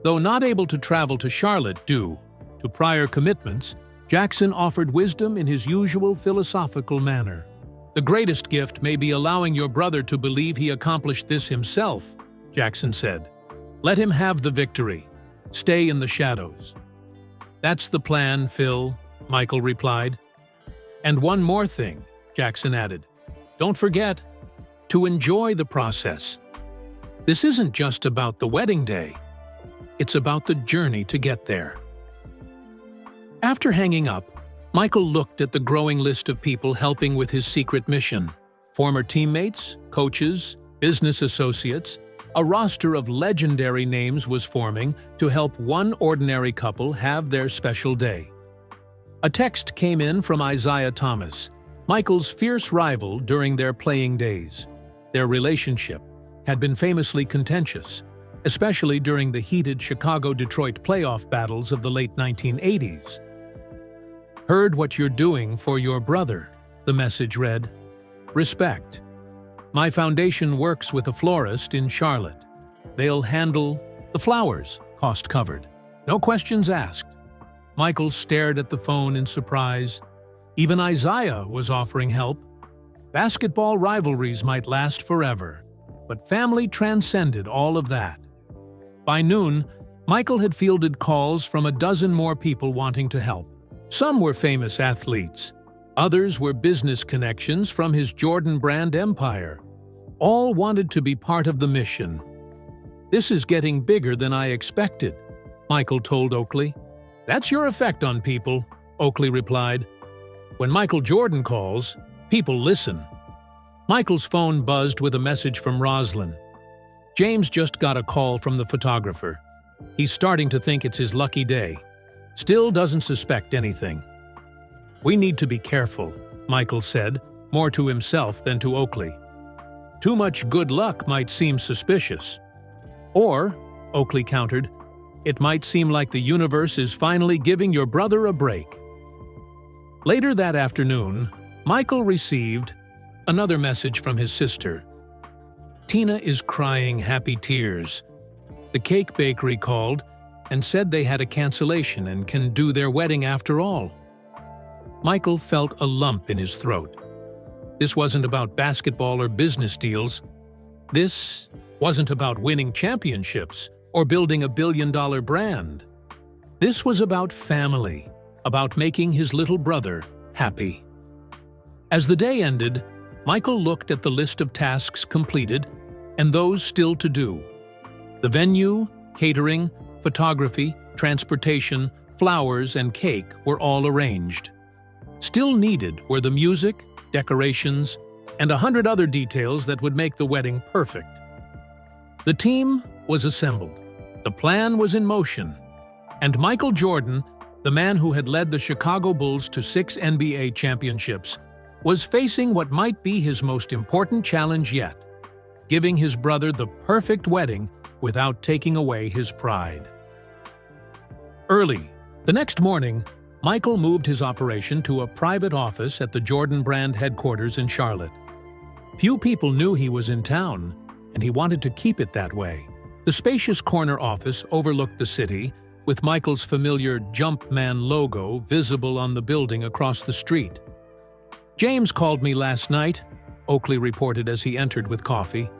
Though not able to travel to Charlotte due to prior commitments, Jackson offered wisdom in his usual philosophical manner. "The greatest gift may be allowing your brother to believe he accomplished this himself," Jackson said. "Let him have the victory. Stay in the shadows." "That's the plan, Phil," Michael replied. "And one more thing," Jackson added. "Don't forget to enjoy the process. This isn't just about the wedding day. It's about the journey to get there." After hanging up, Michael looked at the growing list of people helping with his secret mission. Former teammates, coaches, business associates, a roster of legendary names was forming to help one ordinary couple have their special day. A text came in from Isaiah Thomas, Michael's fierce rival during their playing days. Their relationship had been famously contentious, especially during the heated Chicago-Detroit playoff battles of the late 1980s. "Heard what you're doing for your brother," the message read. "Respect. My foundation works with a florist in Charlotte. They'll handle the flowers, cost covered. No questions asked." Michael stared at the phone in surprise. Even Isaiah was offering help. Basketball rivalries might last forever, but family transcended all of that. By noon, Michael had fielded calls from a dozen more people wanting to help. Some were famous athletes. Others were business connections from his Jordan brand empire. All wanted to be part of the mission. "This is getting bigger than I expected," Michael told Oakley. "That's your effect on people. Oakley replied. "When Michael Jordan calls, people listen." Michael's phone buzzed with a message from Roslyn. James just got a call from the photographer. He's starting to think it's his lucky day. Still doesn't suspect anything. "We need to be careful," Michael said, more to himself than to Oakley. "Too much good luck might seem suspicious. Or," Oakley countered, "it might seem like the universe is finally giving your brother a break." Later that afternoon, Michael received another message from his sister. "Tina is crying happy tears. The cake bakery called and said they had a cancellation and can do their wedding after all." Michael felt a lump in his throat. This wasn't about basketball or business deals. This wasn't about winning championships or building a billion-dollar brand. This was about family, about making his little brother happy. As the day ended, Michael looked at the list of tasks completed and those still to do. The venue, catering, photography, transportation, flowers, and cake were all arranged. Still needed were the music, decorations, and 100 other details that would make the wedding perfect. The team was assembled. The plan was in motion. And Michael Jordan, the man who had led the Chicago Bulls to 6 NBA championships, was facing what might be his most important challenge yet: giving his brother the perfect wedding without taking away his pride. Early the next morning, Michael moved his operation to a private office at the Jordan brand headquarters in Charlotte. Few people knew he was in town, and he wanted to keep it that way. The spacious corner office overlooked the city, with Michael's familiar Jumpman logo visible on the building across the street. "James called me last night," Oakley reported as he entered with coffee.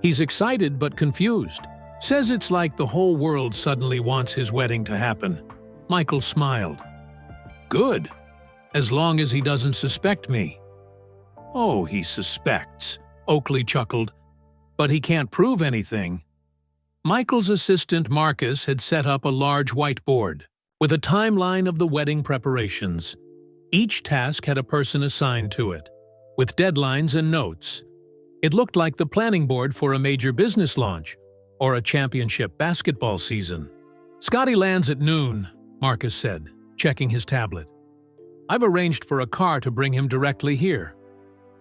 "He's excited but confused. Says it's like the whole world suddenly wants his wedding to happen." Michael smiled. "Good, as long as he doesn't suspect me." "Oh, he suspects," Oakley chuckled. "But he can't prove anything." Michael's assistant Marcus had set up a large whiteboard with a timeline of the wedding preparations. Each task had a person assigned to it, with deadlines and notes. It looked like the planning board for a major business launch or a championship basketball season. "Scotty lands at noon," Marcus said, checking his tablet. "I've arranged for a car to bring him directly here."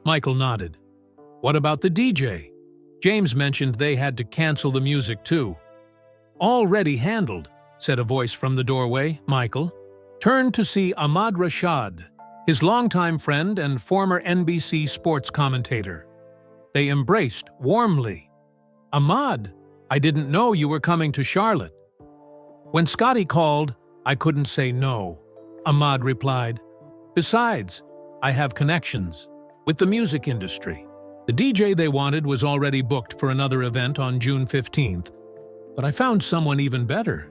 Michael nodded. "What about the DJ?" James mentioned they had to cancel the music too. "Already handled," said a voice from the doorway. Michael turned to see Ahmad Rashad, his longtime friend and former NBC sports commentator. They embraced warmly. "Ahmad, I didn't know you were coming to Charlotte." "When Scotty called, I couldn't say no," Ahmad replied. "Besides, I have connections with the music industry." The DJ they wanted was already booked for another event on June 15th, but I found someone even better.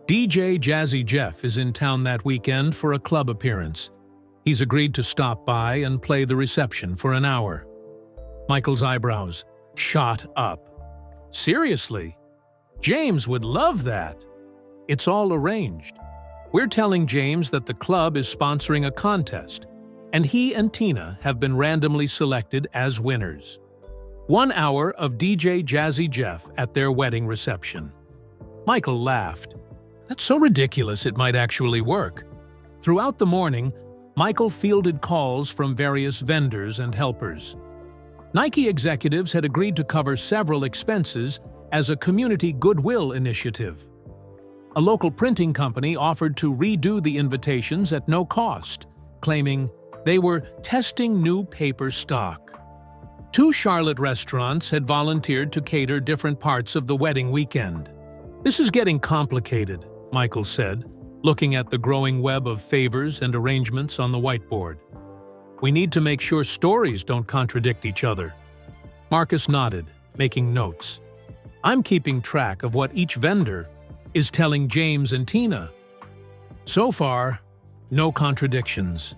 DJ Jazzy Jeff is in town that weekend for a club appearance. He's agreed to stop by and play the reception for an hour. Michael's eyebrows shot up. "Seriously? James would love that." "It's all arranged. We're telling James that the club is sponsoring a contest, and he and Tina have been randomly selected as winners. 1 hour of DJ Jazzy Jeff at their wedding reception." Michael laughed. "That's so ridiculous it might actually work." Throughout the morning, Michael fielded calls from various vendors and helpers. Nike executives had agreed to cover several expenses as a community goodwill initiative. A local printing company offered to redo the invitations at no cost, claiming they were testing new paper stock. 2 Charlotte restaurants had volunteered to cater different parts of the wedding weekend. "This is getting complicated," Michael said, looking at the growing web of favors and arrangements on the whiteboard. "We need to make sure stories don't contradict each other." Marcus nodded, making notes. "I'm keeping track of what each vendor is telling James and Tina. So far, no contradictions."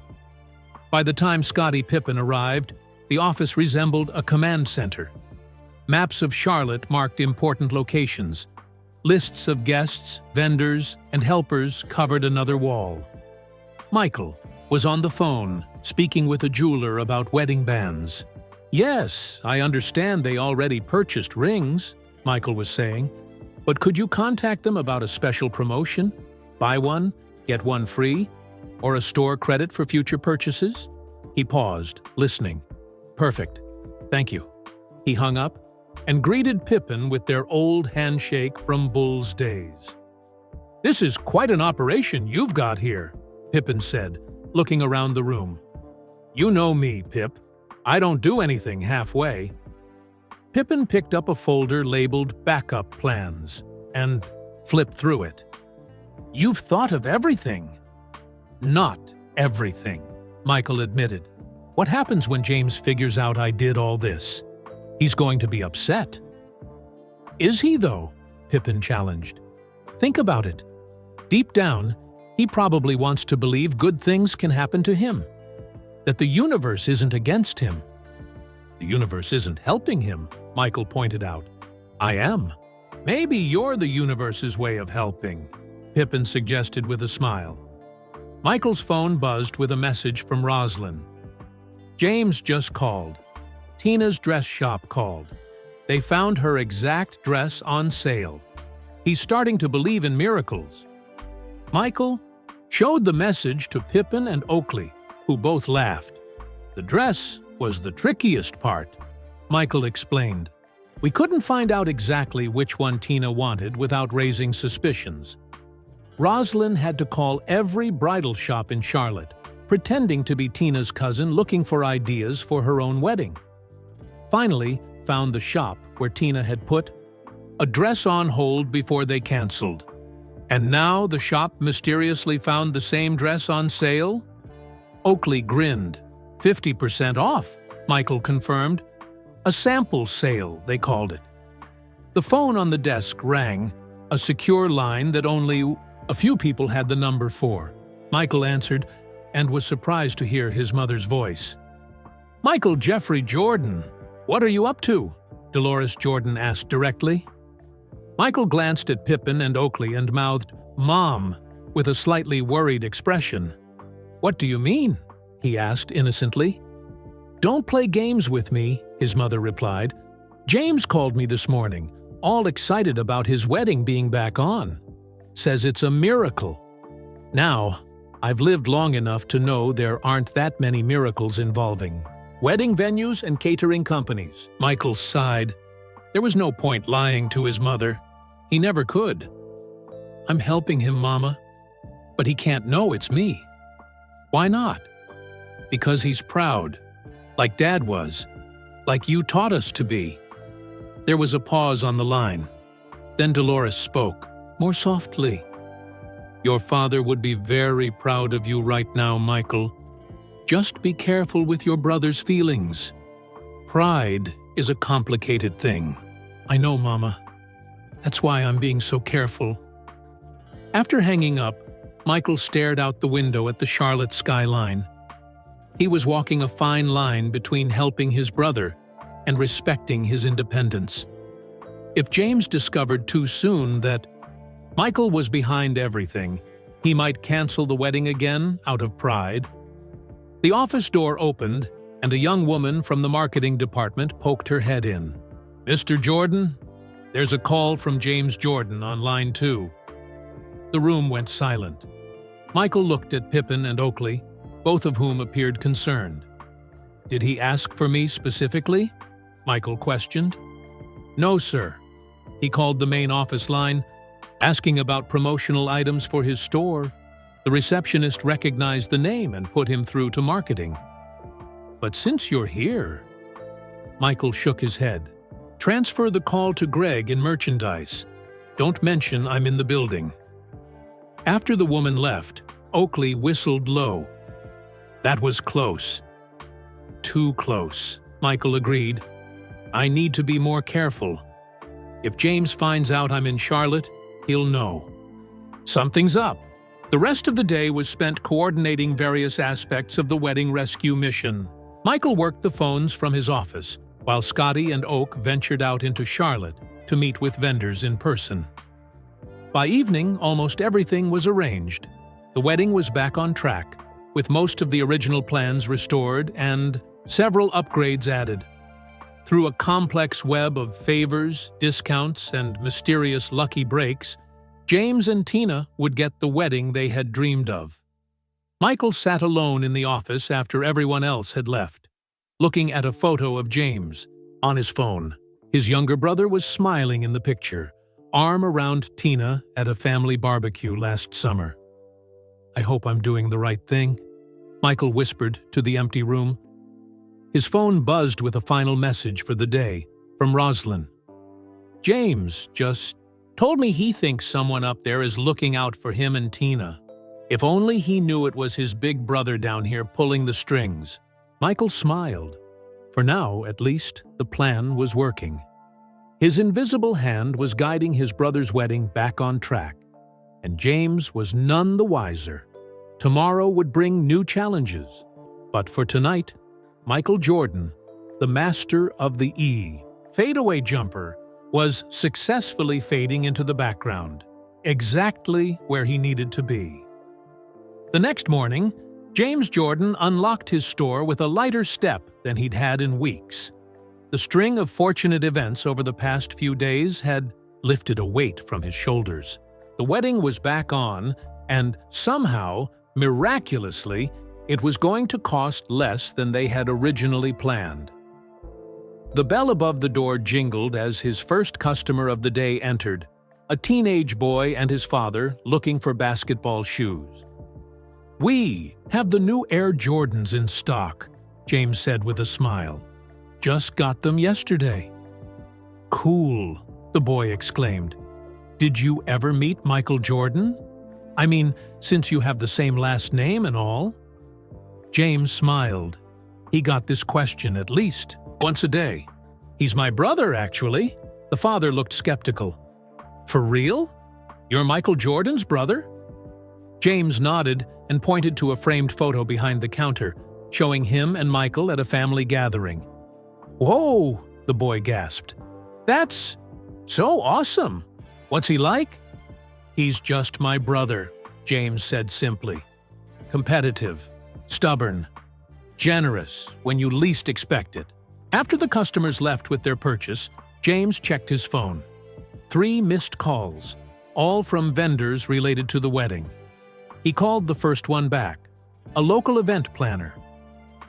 By the time Scottie Pippen arrived, the office resembled a command center. Maps of Charlotte marked important locations. Lists of guests, vendors, and helpers covered another wall. Michael was on the phone, speaking with a jeweler about wedding bands. "Yes, I understand they already purchased rings," Michael was saying, "but could you contact them about a special promotion? Buy one, get one free? Or a store credit for future purchases?" He paused, listening. "Perfect. Thank you." He hung up and greeted Pippin with their old handshake from Bull's days. "This is quite an operation you've got here," Pippin said, looking around the room. "You know me, Pip. I don't do anything halfway." Pippin picked up a folder labeled Backup Plans and flipped through it. "You've thought of everything." "Not everything," Michael admitted. "What happens when James figures out I did all this? He's going to be upset." "Is he, though?" Pippin challenged. "Think about it. Deep down, he probably wants to believe good things can happen to him, that the universe isn't against him." "The universe isn't helping him," Michael pointed out. "I am. Maybe you're the universe's way of helping," Pippin suggested with a smile. Michael's phone buzzed with a message from Roslyn. "James just called. Tina's dress shop called. They found her exact dress on sale. He's starting to believe in miracles." Michael showed the message to Pippin and Oakley, who both laughed. "The dress was the trickiest part," Michael explained. "We couldn't find out exactly which one Tina wanted without raising suspicions. Roslyn had to call every bridal shop in Charlotte, pretending to be Tina's cousin looking for ideas for her own wedding. Finally, found the shop where Tina had put a dress on hold before they canceled. And now the shop mysteriously found the same dress on sale?" Oakley grinned. 50% off, Michael confirmed. "A sample sale, they called it." The phone on the desk rang, a secure line that only a few people had the number for. Michael answered and was surprised to hear his mother's voice. "Michael Jeffrey Jordan, what are you up to?" Dolores Jordan asked directly. Michael glanced at Pippin and Oakley and mouthed, "Mom," with a slightly worried expression. "What do you mean?" he asked innocently. "Don't play games with me," his mother replied. "James called me this morning, all excited about his wedding being back on. Says it's a miracle. Now, I've lived long enough to know there aren't that many miracles involving wedding venues and catering companies." Michael sighed. There was no point lying to his mother. He never could. "I'm helping him, Mama. But he can't know it's me." "Why not?" "Because he's proud. Like Dad was. Like you taught us to be." There was a pause on the line. Then Dolores spoke, more softly. "Your father would be very proud of you right now, Michael. Just be careful with your brother's feelings. Pride is a complicated thing." "I know, Mama. That's why I'm being so careful." After hanging up, Michael stared out the window at the Charlotte skyline. He was walking a fine line between helping his brother and respecting his independence. If James discovered too soon that Michael was behind everything, he might cancel the wedding again out of pride. The office door opened, and a young woman from the marketing department poked her head in. "Mr. Jordan, there's a call from James Jordan on line 2. The room went silent. Michael looked at Pippin and Oakley, both of whom appeared concerned. "Did he ask for me specifically?" Michael questioned. "No, sir. He called the main office line, asking about promotional items for his store. The receptionist recognized the name and put him through to marketing." "But since you're here..." Michael shook his head. "Transfer the call to Greg in merchandise. Don't mention I'm in the building." After the woman left, Oakley whistled low. "That was close." "Too close," Michael agreed. "I need to be more careful. If James finds out I'm in Charlotte, he'll know. Something's up." The rest of the day was spent coordinating various aspects of the wedding rescue mission. Michael worked the phones from his office, while Scotty and Oak ventured out into Charlotte to meet with vendors in person. By evening, almost everything was arranged. The wedding was back on track, with most of the original plans restored and several upgrades added. Through a complex web of favors, discounts, and mysterious lucky breaks, James and Tina would get the wedding they had dreamed of. Michael sat alone in the office after everyone else had left, looking at a photo of James on his phone. His younger brother was smiling in the picture, arm around Tina at a family barbecue last summer. "I hope I'm doing the right thing," Michael whispered to the empty room. His phone buzzed with a final message for the day from Roslyn. "James just told me he thinks someone up there is looking out for him and Tina. If only he knew it was his big brother down here pulling the strings." Michael smiled. For now, at least, the plan was working. His invisible hand was guiding his brother's wedding back on track, and James was none the wiser. Tomorrow would bring new challenges, but for tonight, Michael Jordan, the master of the fadeaway jumper, was successfully fading into the background, exactly where he needed to be. The next morning, James Jordan unlocked his store with a lighter step than he'd had in weeks. The string of fortunate events over the past few days had lifted a weight from his shoulders. The wedding was back on, and somehow, miraculously, it was going to cost less than they had originally planned. The bell above the door jingled as his first customer of the day entered, a teenage boy and his father looking for basketball shoes. "We have the new Air Jordans in stock," James said with a smile. "Just got them yesterday." "Cool," the boy exclaimed. "Did you ever meet Michael Jordan? I mean, since you have the same last name and all?" James smiled. He got this question at least once a day. "He's my brother, actually." The father looked skeptical. "For real? You're Michael Jordan's brother?" James nodded and pointed to a framed photo behind the counter, showing him and Michael at a family gathering. "Whoa!" the boy gasped. "That's so awesome! What's he like?" "He's just my brother," James said simply. "Competitive, stubborn, generous when you least expect it." After the customers left with their purchase, James checked his phone. 3 missed calls, all from vendors related to the wedding. He called the first one back, a local event planner.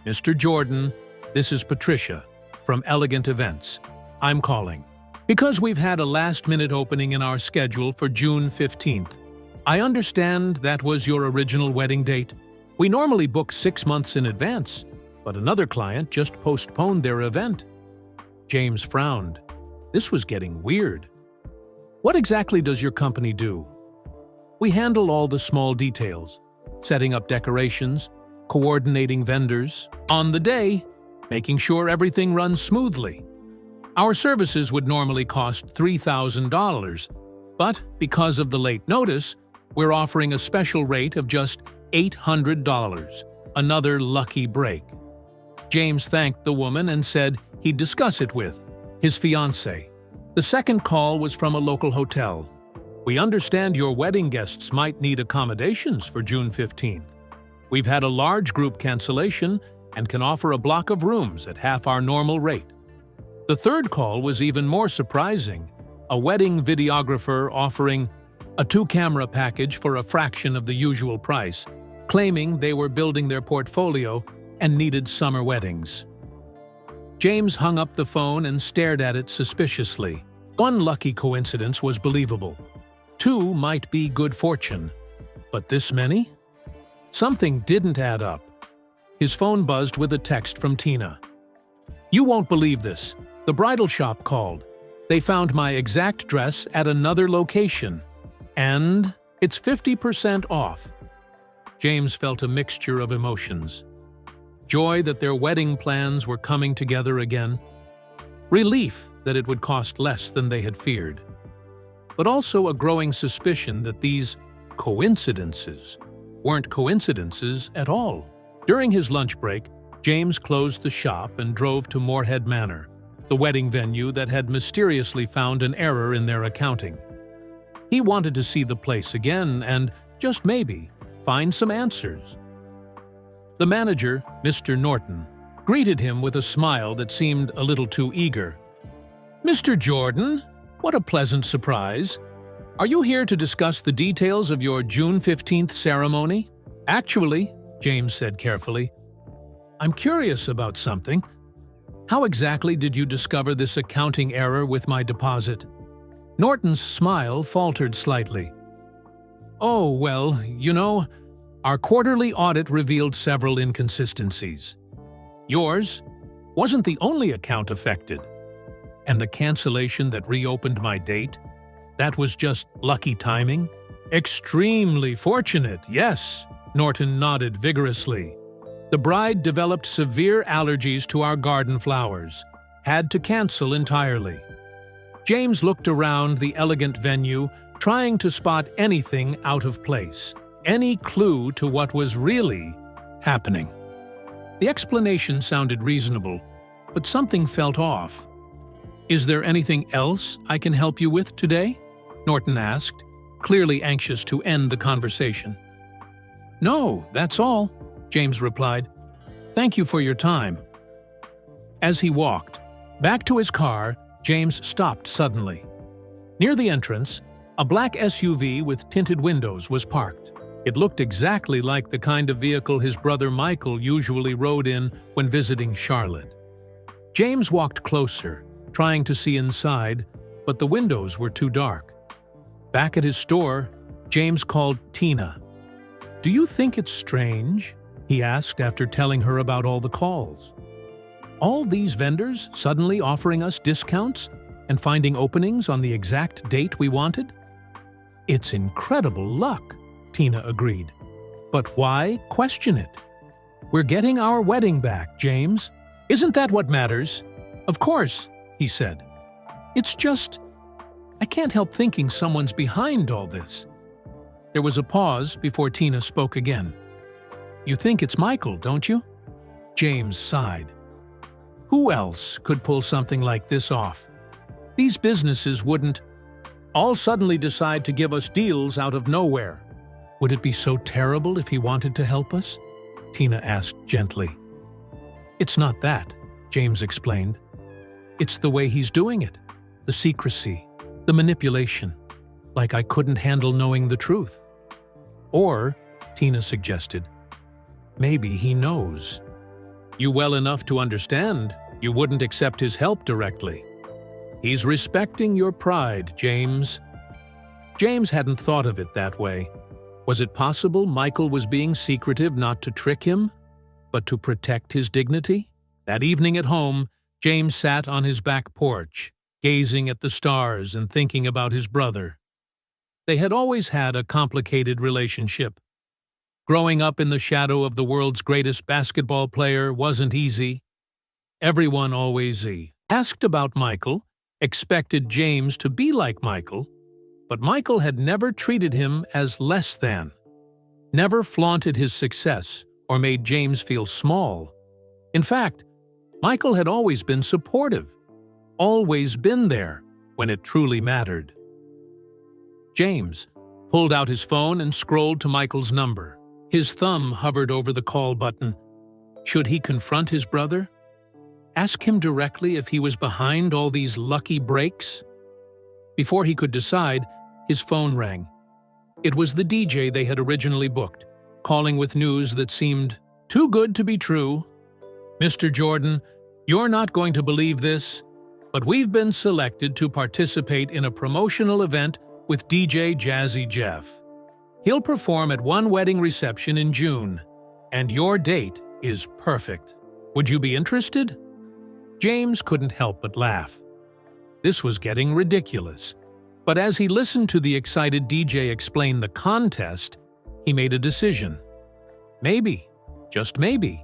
"Mr. Jordan, this is Patricia from Elegant Events. I'm calling because we've had a last-minute opening in our schedule for June 15th. I understand that was your original wedding date. We normally book 6 months in advance, but another client just postponed their event." James frowned. This was getting weird. "What exactly does your company do?" "We handle all the small details, setting up decorations, coordinating vendors, on the day, making sure everything runs smoothly. Our services would normally cost $3,000, but because of the late notice, we're offering a special rate of just $800, another lucky break." James thanked the woman and said he'd discuss it with his fiancée. The second call was from a local hotel. "We understand your wedding guests might need accommodations for June 15th. We've had a large group cancellation and can offer a block of rooms at half our normal rate." The third call was even more surprising, a wedding videographer offering a 2-camera package for a fraction of the usual price, claiming they were building their portfolio and needed summer weddings. James hung up the phone and stared at it suspiciously. One lucky coincidence was believable. 2 might be good fortune, but this many? Something didn't add up. His phone buzzed with a text from Tina. "You won't believe this. The bridal shop called. They found my exact dress at another location. And it's 50% off." James felt a mixture of emotions. Joy that their wedding plans were coming together again. Relief that it would cost less than they had feared. But also a growing suspicion that these coincidences weren't coincidences at all. During his lunch break, James closed the shop and drove to Moorhead Manor, the wedding venue that had mysteriously found an error in their accounting. He wanted to see the place again and, just maybe, find some answers. The manager, Mr. Norton, greeted him with a smile that seemed a little too eager. "Mr. Jordan, what a pleasant surprise. Are you here to discuss the details of your June 15th ceremony?" "Actually," James said carefully, "I'm curious about something. How exactly did you discover this accounting error with my deposit?" Norton's smile faltered slightly. "Oh, well, our quarterly audit revealed several inconsistencies. Yours wasn't the only account affected. And the cancellation that reopened my date, that was just lucky timing?" "Extremely fortunate, yes," Norton nodded vigorously. "The bride developed severe allergies to our garden flowers, had to cancel entirely." James looked around the elegant venue, trying to spot anything out of place, any clue to what was really happening. The explanation sounded reasonable, but something felt off. "Is there anything else I can help you with today?" Norton asked, clearly anxious to end the conversation. "No, that's all," James replied. "Thank you for your time." As he walked back to his car, James stopped suddenly. Near the entrance, a black SUV with tinted windows was parked. It looked exactly like the kind of vehicle his brother Michael usually rode in when visiting Charlotte. James walked closer, trying to see inside, but the windows were too dark. Back at his store, James called Tina. "Do you think it's strange?" he asked after telling her about all the calls. "All these vendors suddenly offering us discounts and finding openings on the exact date we wanted?" "It's incredible luck," Tina agreed. "But why question it? We're getting our wedding back, James. Isn't that what matters?" "Of course," he said. "It's just, I can't help thinking someone's behind all this." There was a pause before Tina spoke again. "You think it's Michael, don't you?" James sighed. "Who else could pull something like this off? These businesses wouldn't all suddenly decide to give us deals out of nowhere." "Would it be so terrible if he wanted to help us?" Tina asked gently. "It's not that," James explained. "It's the way he's doing it. The secrecy, the manipulation. Like I couldn't handle knowing the truth." "Or," Tina suggested, "maybe he knows you well enough to understand you wouldn't accept his help directly. He's respecting your pride, James." James hadn't thought of it that way. Was it possible Michael was being secretive not to trick him, but to protect his dignity? That evening at home, James sat on his back porch, gazing at the stars and thinking about his brother. They had always had a complicated relationship. Growing up in the shadow of the world's greatest basketball player wasn't easy. Everyone always asked about Michael, expected James to be like Michael, but Michael had never treated him as less than, never flaunted his success or made James feel small. In fact, Michael had always been supportive, always been there when it truly mattered. James pulled out his phone and scrolled to Michael's number. His thumb hovered over the call button. Should he confront his brother? Ask him directly if he was behind all these lucky breaks? Before he could decide, his phone rang. It was the DJ they had originally booked, calling with news that seemed too good to be true. "Mr. Jordan, you're not going to believe this, but we've been selected to participate in a promotional event with DJ Jazzy Jeff. He'll perform at one wedding reception in June, and your date is perfect. Would you be interested?" James couldn't help but laugh. This was getting ridiculous. But as he listened to the excited DJ explain the contest, he made a decision. Maybe, just maybe,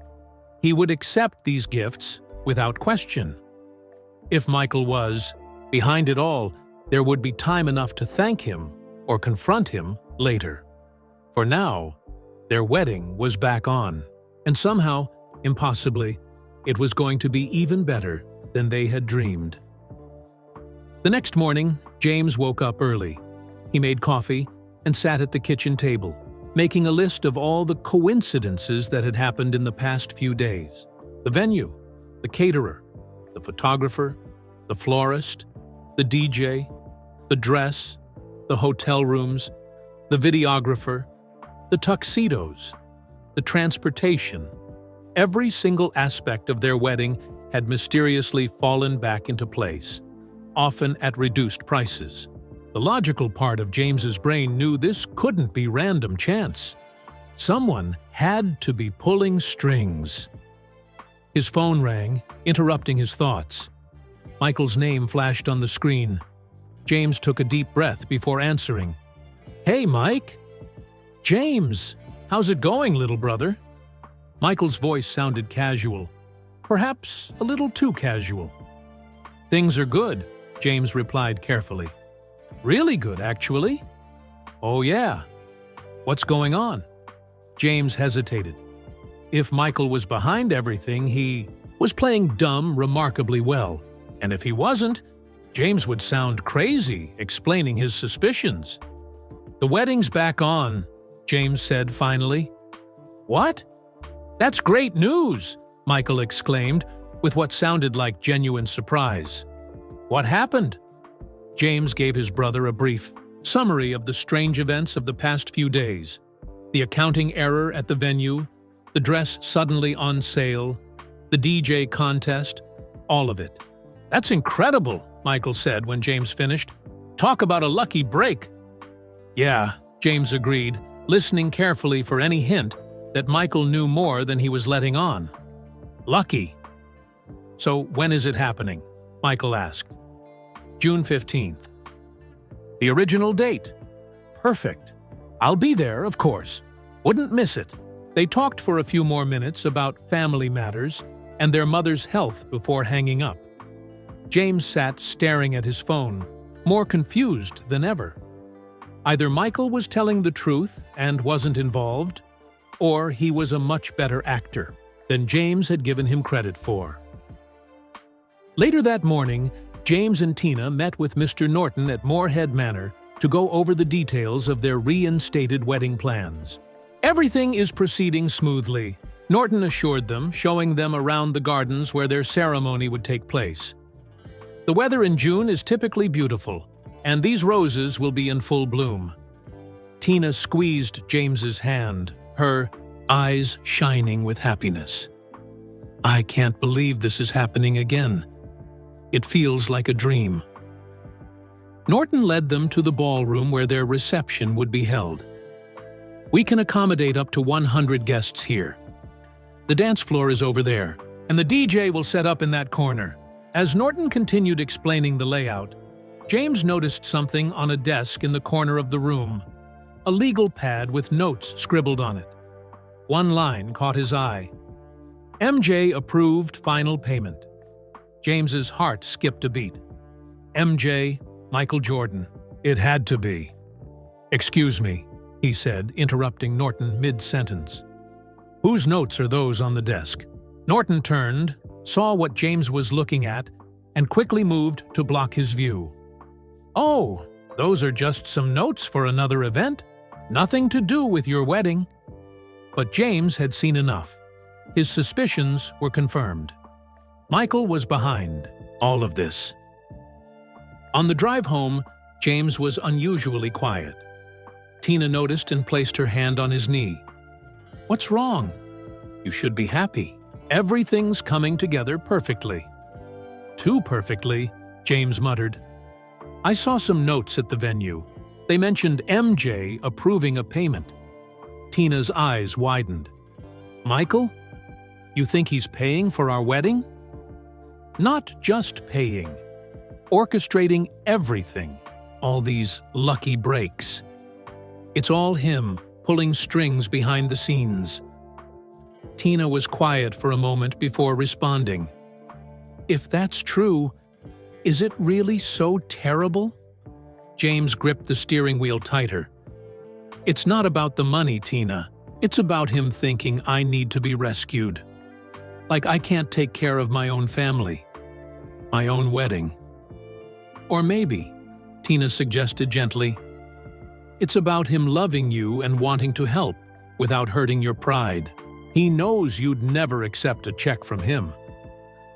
he would accept these gifts without question. If Michael was behind it all, there would be time enough to thank him or confront him later. For now, their wedding was back on, and somehow, impossibly, it was going to be even better than they had dreamed. The next morning, James woke up early. He made coffee and sat at the kitchen table. making a list of all the coincidences that had happened in the past few days. The venue, the caterer, the photographer, the florist, the DJ, the dress, the hotel rooms, the videographer, the tuxedos, the transportation. Every single aspect of their wedding had mysteriously fallen back into place, often at reduced prices. The logical part of James's brain knew this couldn't be random chance. Someone had to be pulling strings. His phone rang, interrupting his thoughts. Michael's name flashed on the screen. James took a deep breath before answering. "Hey, Mike." "James, how's it going, little brother?" Michael's voice sounded casual, perhaps a little too casual. "Things are good," James replied carefully. "Really good, actually." "Oh, yeah. What's going on?" James hesitated. If Michael was behind everything, he was playing dumb remarkably well. And if he wasn't, James would sound crazy explaining his suspicions. "The wedding's back on," James said finally. "What? That's great news!" Michael exclaimed, with what sounded like genuine surprise. "What happened?" James gave his brother a brief summary of the strange events of the past few days. The accounting error at the venue, the dress suddenly on sale, the DJ contest, all of it. "That's incredible," Michael said when James finished. "Talk about a lucky break." "Yeah," James agreed, listening carefully for any hint that Michael knew more than he was letting on. "Lucky." "So when is it happening?" Michael asked. "June 15th. "The original date." "Perfect. I'll be there, of course. Wouldn't miss it." They talked for a few more minutes about family matters and their mother's health before hanging up. James sat staring at his phone, more confused than ever. Either Michael was telling the truth and wasn't involved, or he was a much better actor than James had given him credit for. Later that morning, James and Tina met with Mr. Norton at Moorhead Manor to go over the details of their reinstated wedding plans. "Everything is proceeding smoothly," Norton assured them, showing them around the gardens where their ceremony would take place. "The weather in June is typically beautiful, and these roses will be in full bloom." Tina squeezed James's hand, her eyes shining with happiness. "I can't believe this is happening again. It feels like a dream." Norton led them to the ballroom where their reception would be held. "We can accommodate up to 100 guests here. The dance floor is over there, and the DJ will set up in that corner." As Norton continued explaining the layout, James noticed something on a desk in the corner of the room, a legal pad with notes scribbled on it. One line caught his eye. "MJ approved final payment." James's heart skipped a beat. MJ, Michael Jordan. It had to be. "Excuse me," he said, interrupting Norton mid-sentence. "Whose notes are those on the desk?" Norton turned, saw what James was looking at, and quickly moved to block his view. "Oh, those are just some notes for another event. Nothing to do with your wedding." But James had seen enough. His suspicions were confirmed. Michael was behind all of this. On the drive home, James was unusually quiet. Tina noticed and placed her hand on his knee. "What's wrong? You should be happy. Everything's coming together perfectly." "Too perfectly," James muttered. "I saw some notes at the venue. They mentioned MJ approving a payment." Tina's eyes widened. "Michael? You think he's paying for our wedding?" "Not just paying. Orchestrating everything. All these lucky breaks. It's all him, pulling strings behind the scenes." Tina was quiet for a moment before responding. "If that's true, is it really so terrible?" James gripped the steering wheel tighter. "It's not about the money, Tina. It's about him thinking I need to be rescued. Like I can't take care of my own family, my own wedding." "Or maybe," Tina suggested gently, It's about him loving you and wanting to help without hurting your pride. He knows you'd never accept a check from him.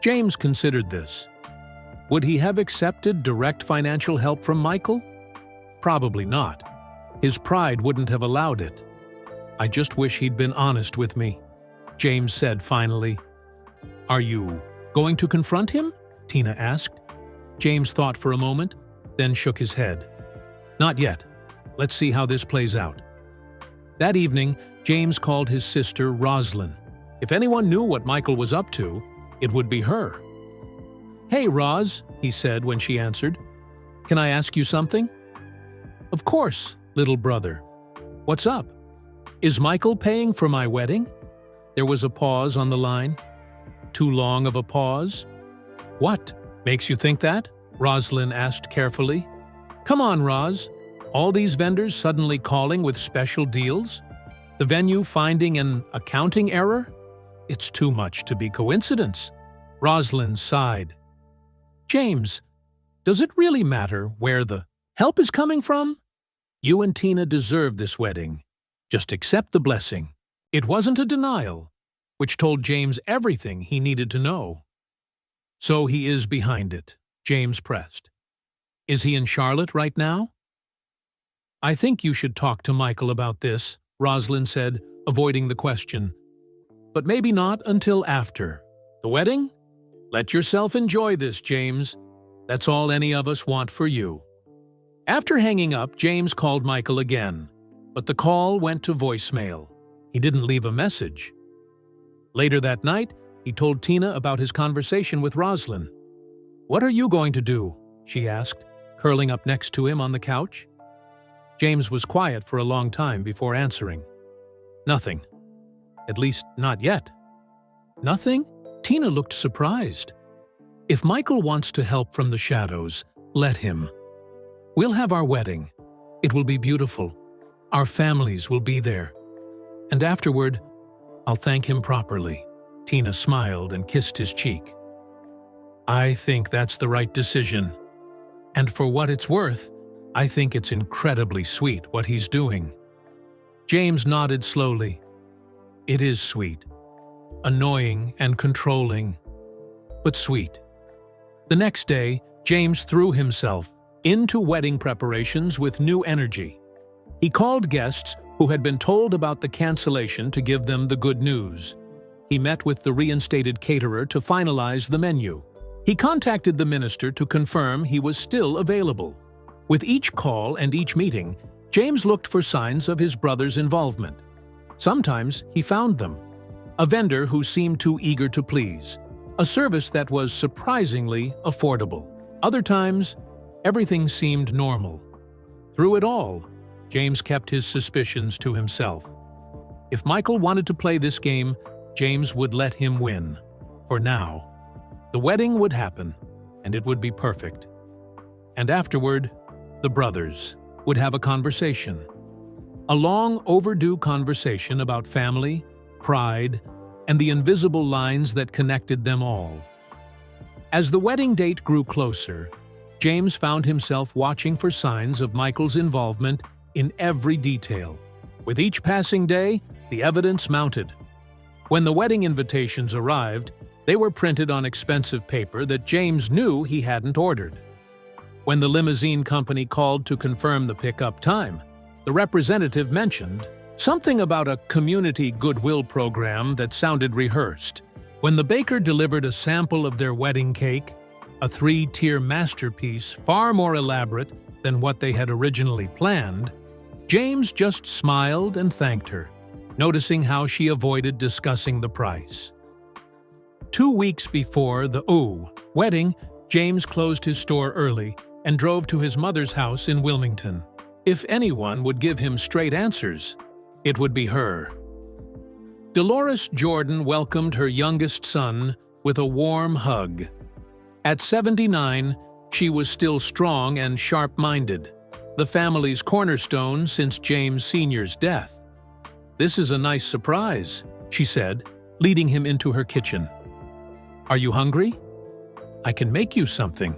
James considered this. Would he have accepted direct financial help from Michael? Probably not. His pride wouldn't have allowed it. I just wish he'd been honest with me, James said finally. Are you going to confront him? Tina asked. James thought for a moment, then shook his head. Not yet. Let's see how this plays out. That evening, James called his sister Roslyn. If anyone knew what Michael was up to, it would be her. Hey, Roz, he said when she answered. Can I ask you something? Of course, little brother. What's up? Is Michael paying for my wedding? There was a pause on the line. Too long of a pause? What makes you think that? Roslyn asked carefully. Come on, Roz. All these vendors suddenly calling with special deals? The venue finding an accounting error? It's too much to be coincidence. Roslyn sighed. James, does it really matter where the help is coming from? You and Tina deserve this wedding. Just accept the blessing. It wasn't a denial, which told James everything he needed to know. So he is behind it, James pressed. Is he in Charlotte right now? I think you should talk to Michael about this, Roslyn said, avoiding the question. But maybe not until after. The wedding? Let yourself enjoy this, James. That's all any of us want for you. After hanging up, James called Michael again, but the call went to voicemail. He didn't leave a message. Later that night, he told Tina about his conversation with Roslyn. What are you going to do? She asked, curling up next to him on the couch. James was quiet for a long time before answering. Nothing. At least, not yet. Nothing? Tina looked surprised. If Michael wants to help from the shadows, let him. We'll have our wedding. It will be beautiful. Our families will be there. And afterward, I'll thank him properly. Tina smiled and kissed his cheek. I think that's the right decision. And for what it's worth, I think it's incredibly sweet what he's doing. James nodded slowly. It is sweet. Annoying and controlling, but sweet. The next day, James threw himself into wedding preparations with new energy. He called guests who had been told about the cancellation to give them the good news. He met with the reinstated caterer to finalize the menu. He contacted the minister to confirm he was still available. With each call and each meeting, James looked for signs of his brother's involvement. Sometimes he found them. A vendor who seemed too eager to please. A service that was surprisingly affordable. Other times, everything seemed normal. Through it all, James kept his suspicions to himself. If Michael wanted to play this game, James would let him win. For now. The wedding would happen, and it would be perfect. And afterward, the brothers would have a conversation. A long overdue conversation about family, pride, and the invisible lines that connected them all. As the wedding date grew closer, James found himself watching for signs of Michael's involvement in every detail. With each passing day, the evidence mounted. When the wedding invitations arrived, they were printed on expensive paper that James knew he hadn't ordered. When the limousine company called to confirm the pickup time, the representative mentioned something about a community goodwill program that sounded rehearsed. When the baker delivered a sample of their wedding cake, a 3-tier masterpiece far more elaborate than what they had originally planned, James just smiled and thanked her, noticing how she avoided discussing the price. 2 weeks before the wedding, James closed his store early and drove to his mother's house in Wilmington. If anyone would give him straight answers, it would be her. Dolores Jordan welcomed her youngest son with a warm hug. At 79, she was still strong and sharp-minded, the family's cornerstone since James Sr.'s death. "This is a nice surprise," she said, leading him into her kitchen. "Are you hungry? I can make you something."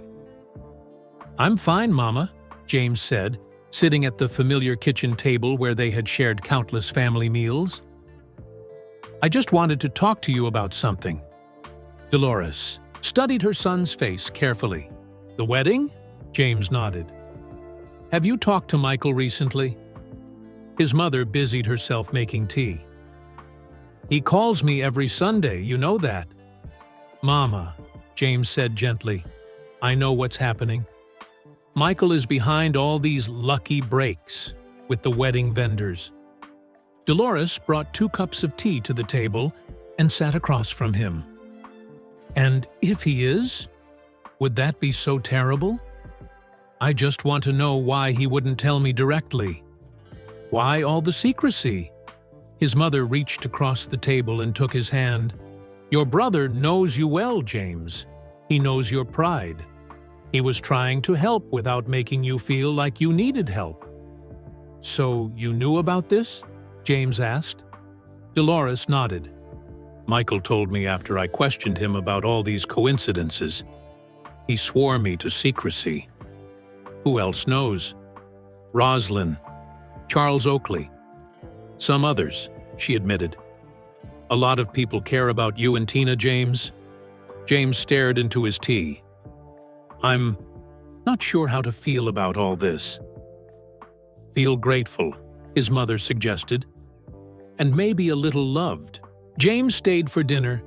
"I'm fine, Mama," James said, sitting at the familiar kitchen table where they had shared countless family meals. "I just wanted to talk to you about something." Dolores studied her son's face carefully. "The wedding?" James nodded. "Have you talked to Michael recently?" His mother busied herself making tea. "He calls me every Sunday, you know that." "Mama," James said gently, "I know what's happening. Michael is behind all these lucky breaks with the wedding vendors." Dolores brought 2 cups of tea to the table and sat across from him. "And if he is, would that be so terrible? I just want to know why he wouldn't tell me directly. Why all the secrecy?" His mother reached across the table and took his hand. "Your brother knows you well, James. He knows your pride. He was trying to help without making you feel like you needed help." "So you knew about this?" James asked. Dolores nodded. "Michael told me after I questioned him about all these coincidences. He swore me to secrecy. Who else knows? Roslyn, Charles Oakley, some others," she admitted. "A lot of people care about you and Tina, James." James stared into his tea. "I'm not sure how to feel about all this." "Feel grateful," his mother suggested. "And maybe a little loved." James stayed for dinner,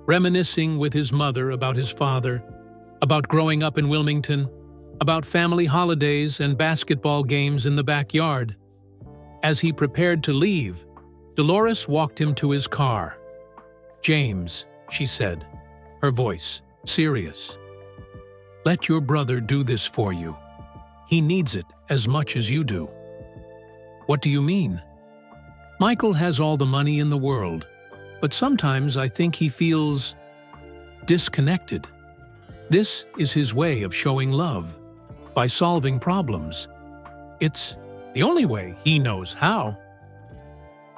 reminiscing with his mother about his father, about growing up in Wilmington, about family holidays and basketball games in the backyard. As he prepared to leave, Dolores walked him to his car. "James," she said, her voice serious, "let your brother do this for you. He needs it as much as you do." "What do you mean?" "Michael has all the money in the world, but sometimes I think he feels disconnected. This is his way of showing love, by solving problems. It's the only way he knows how."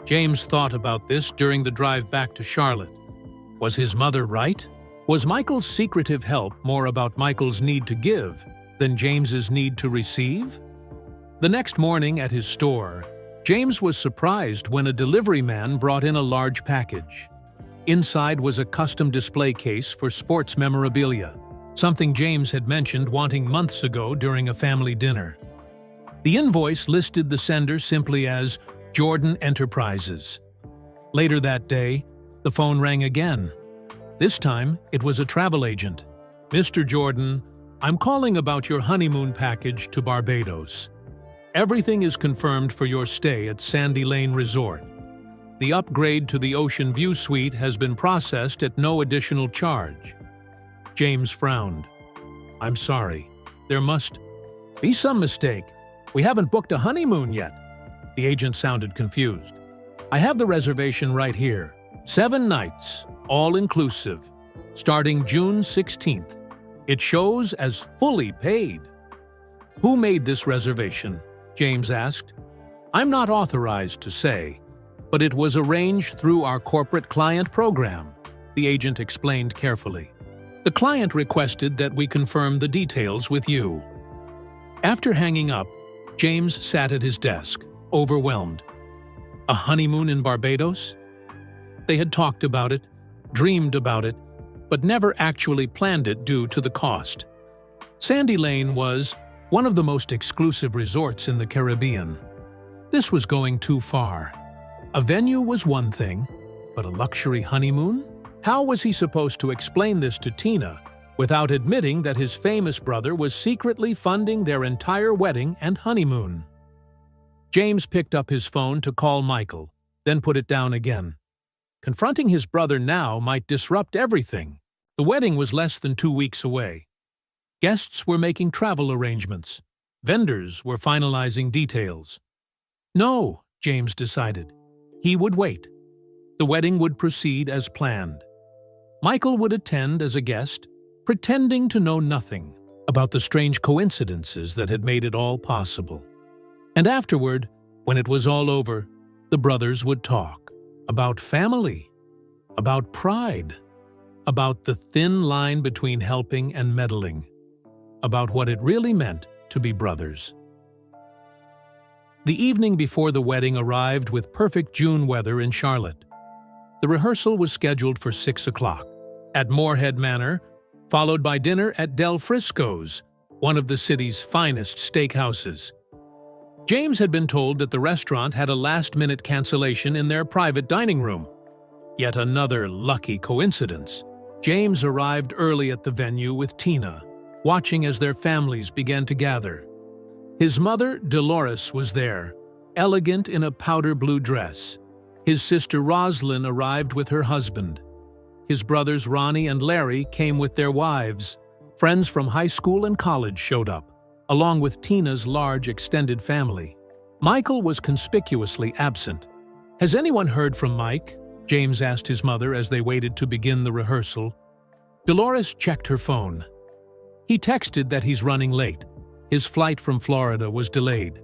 James thought about this during the drive back to Charlotte. Was his mother right? Was Michael's secretive help more about Michael's need to give than James's need to receive? The next morning at his store, James was surprised when a delivery man brought in a large package. Inside was a custom display case for sports memorabilia, something James had mentioned wanting months ago during a family dinner. The invoice listed the sender simply as Jordan Enterprises. Later that day, the phone rang again. This time, it was a travel agent. "Mr. Jordan, I'm calling about your honeymoon package to Barbados. Everything is confirmed for your stay at Sandy Lane Resort. The upgrade to the Ocean View Suite has been processed at no additional charge." James frowned. "I'm sorry. There must be some mistake. We haven't booked a honeymoon yet." The agent sounded confused. "I have the reservation right here. 7 nights, all-inclusive, starting June 16th. It shows as fully paid." "Who made this reservation?" James asked. "I'm not authorized to say, but it was arranged through our corporate client program," the agent explained carefully. "The client requested that we confirm the details with you." After hanging up, James sat at his desk, overwhelmed. A honeymoon in Barbados? They had talked about it, dreamed about it, but never actually planned it due to the cost. Sandy Lane was one of the most exclusive resorts in the Caribbean. This was going too far. A venue was one thing, but a luxury honeymoon? How was he supposed to explain this to Tina without admitting that his famous brother was secretly funding their entire wedding and honeymoon? James picked up his phone to call Michael, then put it down again. Confronting his brother now might disrupt everything. The wedding was less than 2 weeks away. Guests were making travel arrangements. Vendors were finalizing details. No, James decided. He would wait. The wedding would proceed as planned. Michael would attend as a guest, pretending to know nothing about the strange coincidences that had made it all possible. And afterward, when it was all over, the brothers would talk about family, about pride, about the thin line between helping and meddling, about what it really meant to be brothers. The evening before the wedding arrived with perfect June weather in Charlotte. The rehearsal was scheduled for 6 o'clock at Moorhead Manor, followed by dinner at Del Frisco's, one of the city's finest steakhouses. James had been told that the restaurant had a last-minute cancellation in their private dining room. Yet another lucky coincidence. James arrived early at the venue with Tina, watching as their families began to gather. His mother, Dolores, was there, elegant in a powder blue dress. His sister Roslyn arrived with her husband. His brothers Ronnie and Larry came with their wives. Friends from high school and college showed up, along with Tina's large extended family. Michael was conspicuously absent. "Has anyone heard from Mike?" James asked his mother as they waited to begin the rehearsal. Dolores checked her phone. "He texted that he's running late. His flight from Florida was delayed."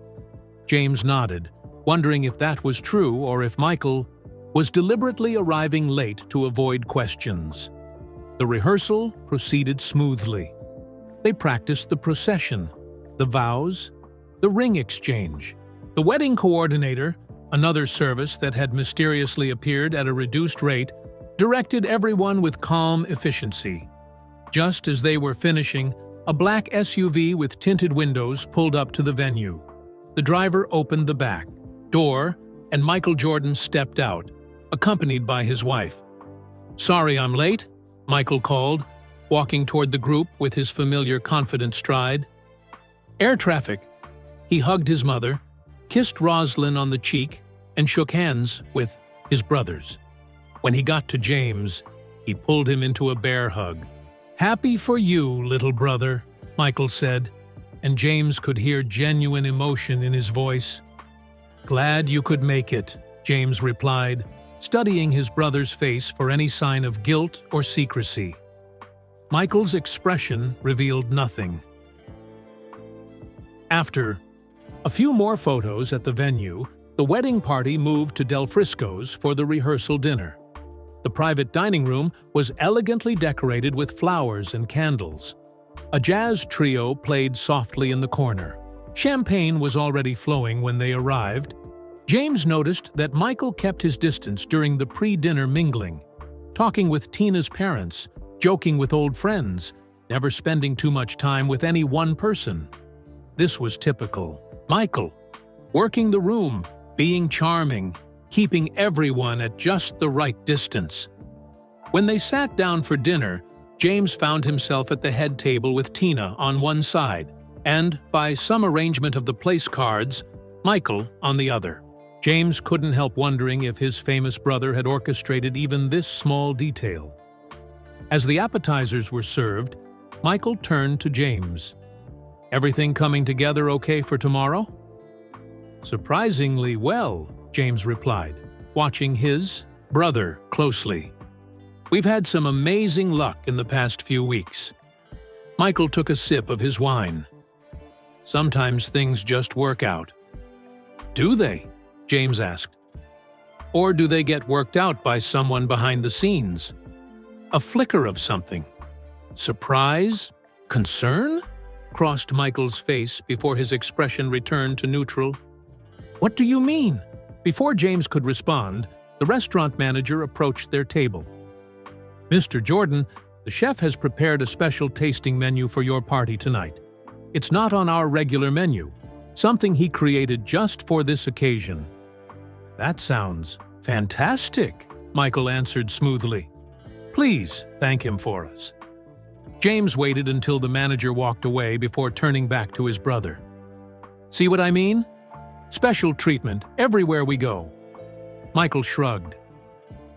James nodded, wondering if that was true or if Michael was deliberately arriving late to avoid questions. The rehearsal proceeded smoothly. They practiced the procession, the vows, the ring exchange. The wedding coordinator, another service that had mysteriously appeared at a reduced rate, directed everyone with calm efficiency. Just as they were finishing, a black SUV with tinted windows pulled up to the venue. The driver opened the back door, and Michael Jordan stepped out, accompanied by his wife. "Sorry I'm late," Michael called, walking toward the group with his familiar confident stride. "Air traffic." He hugged his mother, kissed Roslyn on the cheek, and shook hands with his brothers. When he got to James, he pulled him into a bear hug. "Happy for you, little brother," Michael said, and James could hear genuine emotion in his voice. "Glad you could make it," James replied, studying his brother's face for any sign of guilt or secrecy. Michael's expression revealed nothing. After a few more photos at the venue, the wedding party moved to Del Frisco's for the rehearsal dinner. The private dining room was elegantly decorated with flowers and candles. A jazz trio played softly in the corner. Champagne was already flowing when they arrived. James noticed that Michael kept his distance during the pre-dinner mingling, talking with Tina's parents, joking with old friends, never spending too much time with any one person. This was typical. Michael, working the room, being charming, keeping everyone at just the right distance. When they sat down for dinner, James found himself at the head table with Tina on one side, and, by some arrangement of the place cards, Michael on the other. James couldn't help wondering if his famous brother had orchestrated even this small detail. As the appetizers were served, Michael turned to James. "Everything coming together okay for tomorrow?" "Surprisingly well," James replied, watching his brother closely. "We've had some amazing luck in the past few weeks." Michael took a sip of his wine. "Sometimes things just work out." "Do they?" James asked. "Or do they get worked out by someone behind the scenes? A flicker of something? Surprise? Concern?" crossed Michael's face before his expression returned to neutral. "What do you mean?" Before James could respond, the restaurant manager approached their table. "Mr. Jordan, the chef has prepared a special tasting menu for your party tonight. It's not on our regular menu, something he created just for this occasion." "That sounds fantastic," Michael answered smoothly. "Please thank him for us." James waited until the manager walked away before turning back to his brother. "See what I mean? Special treatment everywhere we go." Michael shrugged.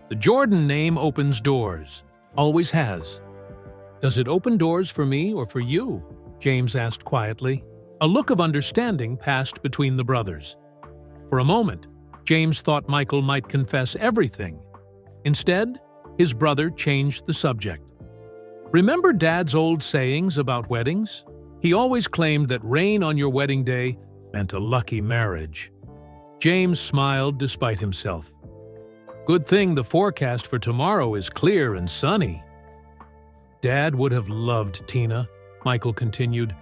"The Jordan name opens doors. Always has." "Does it open doors for me or for you?" James asked quietly. A look of understanding passed between the brothers. For a moment, James thought Michael might confess everything. Instead, his brother changed the subject. "Remember Dad's old sayings about weddings? He always claimed that rain on your wedding day meant a lucky marriage." James smiled despite himself. "Good thing the forecast for tomorrow is clear and sunny." "Dad would have loved Tina," Michael continued.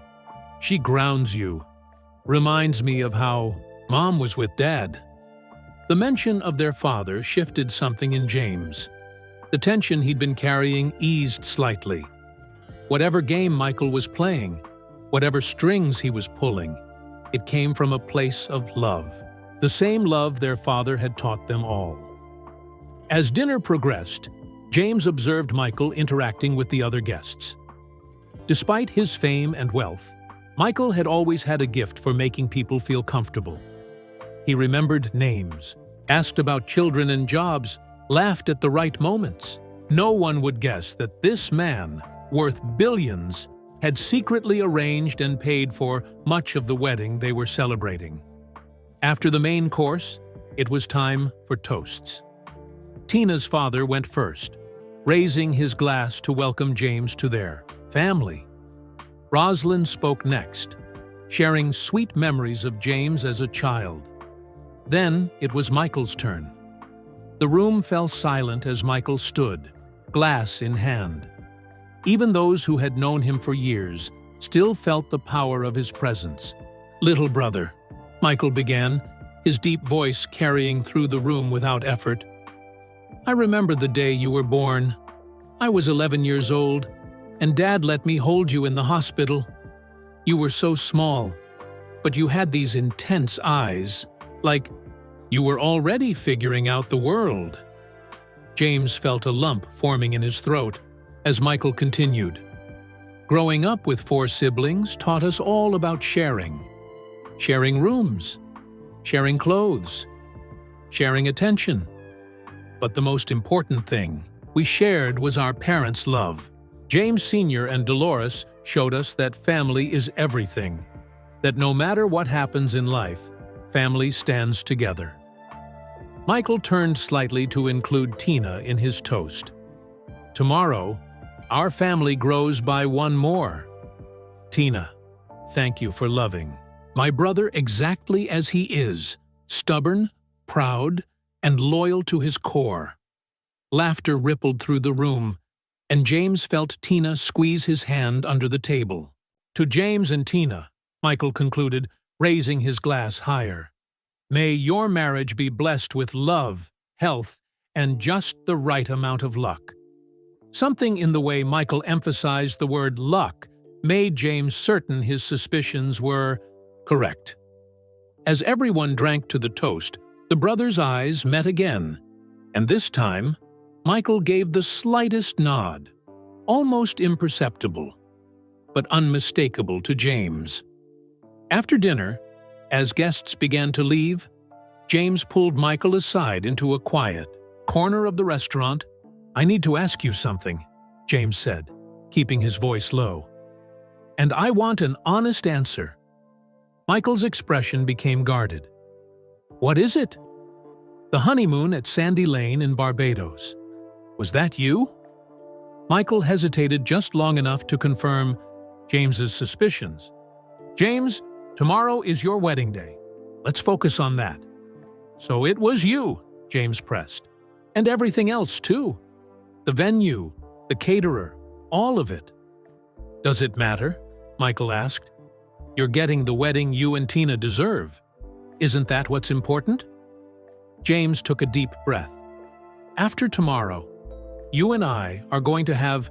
"She grounds you, reminds me of how Mom was with Dad. The mention of their father shifted something in James. The tension he'd been carrying eased slightly. Whatever game Michael was playing, whatever strings he was pulling, it came from a place of love. The same love their father had taught them all. As dinner progressed, James observed Michael interacting with the other guests. Despite his fame and wealth, Michael had always had a gift for making people feel comfortable. He remembered names, asked about children and jobs, laughed at the right moments. No one would guess that this man, worth billions, had secretly arranged and paid for much of the wedding they were celebrating. After the main course, it was time for toasts. Tina's father went first, raising his glass to welcome James to their family. Rosalind spoke next, sharing sweet memories of James as a child. Then it was Michael's turn. The room fell silent as Michael stood, glass in hand. Even those who had known him for years still felt the power of his presence. "Little brother," Michael began, his deep voice carrying through the room without effort. "I remember the day you were born. I was 11 years old, and Dad let me hold you in the hospital. You were so small, but you had these intense eyes, like you were already figuring out the world." James felt a lump forming in his throat as Michael continued. "Growing up with 4 siblings taught us all about sharing. Sharing rooms, sharing clothes, sharing attention. But the most important thing we shared was our parents' love. James Sr. and Dolores showed us that family is everything, that no matter what happens in life, family stands together." Michael turned slightly to include Tina in his toast. "Tomorrow, our family grows by one more. Tina, thank you for loving my brother exactly as he is, stubborn, proud, and loyal to his core." Laughter rippled through the room, and James felt Tina squeeze his hand under the table. "To James and Tina," Michael concluded, raising his glass higher, "may your marriage be blessed with love, health, and just the right amount of luck." Something in the way Michael emphasized the word luck made James certain his suspicions were correct. As everyone drank to the toast, the brothers' eyes met again, and this time, Michael gave the slightest nod, almost imperceptible, but unmistakable to James. After dinner, as guests began to leave, James pulled Michael aside into a quiet corner of the restaurant. "I need to ask you something," James said, keeping his voice low. "And I want an honest answer." Michael's expression became guarded. "What is it?" "The honeymoon at Sandy Lane in Barbados. Was that you?" Michael hesitated just long enough to confirm James's suspicions. "James, tomorrow is your wedding day. Let's focus on that." "So it was you," James pressed. "And everything else, too. The venue, the caterer, all of it." "Does it matter?" Michael asked. "You're getting the wedding you and Tina deserve. Isn't that what's important?" James took a deep breath. "After tomorrow, you and I are going to have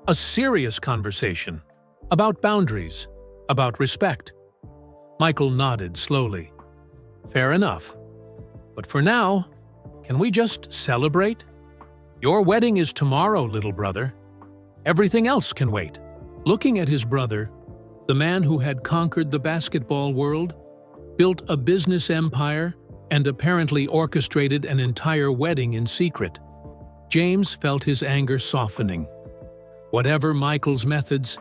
a serious conversation about boundaries, about respect." Michael nodded slowly. "Fair enough. But for now, can we just celebrate? Your wedding is tomorrow, little brother. Everything else can wait." Looking at his brother, the man who had conquered the basketball world, built a business empire, and apparently orchestrated an entire wedding in secret, James felt his anger softening. Whatever Michael's methods,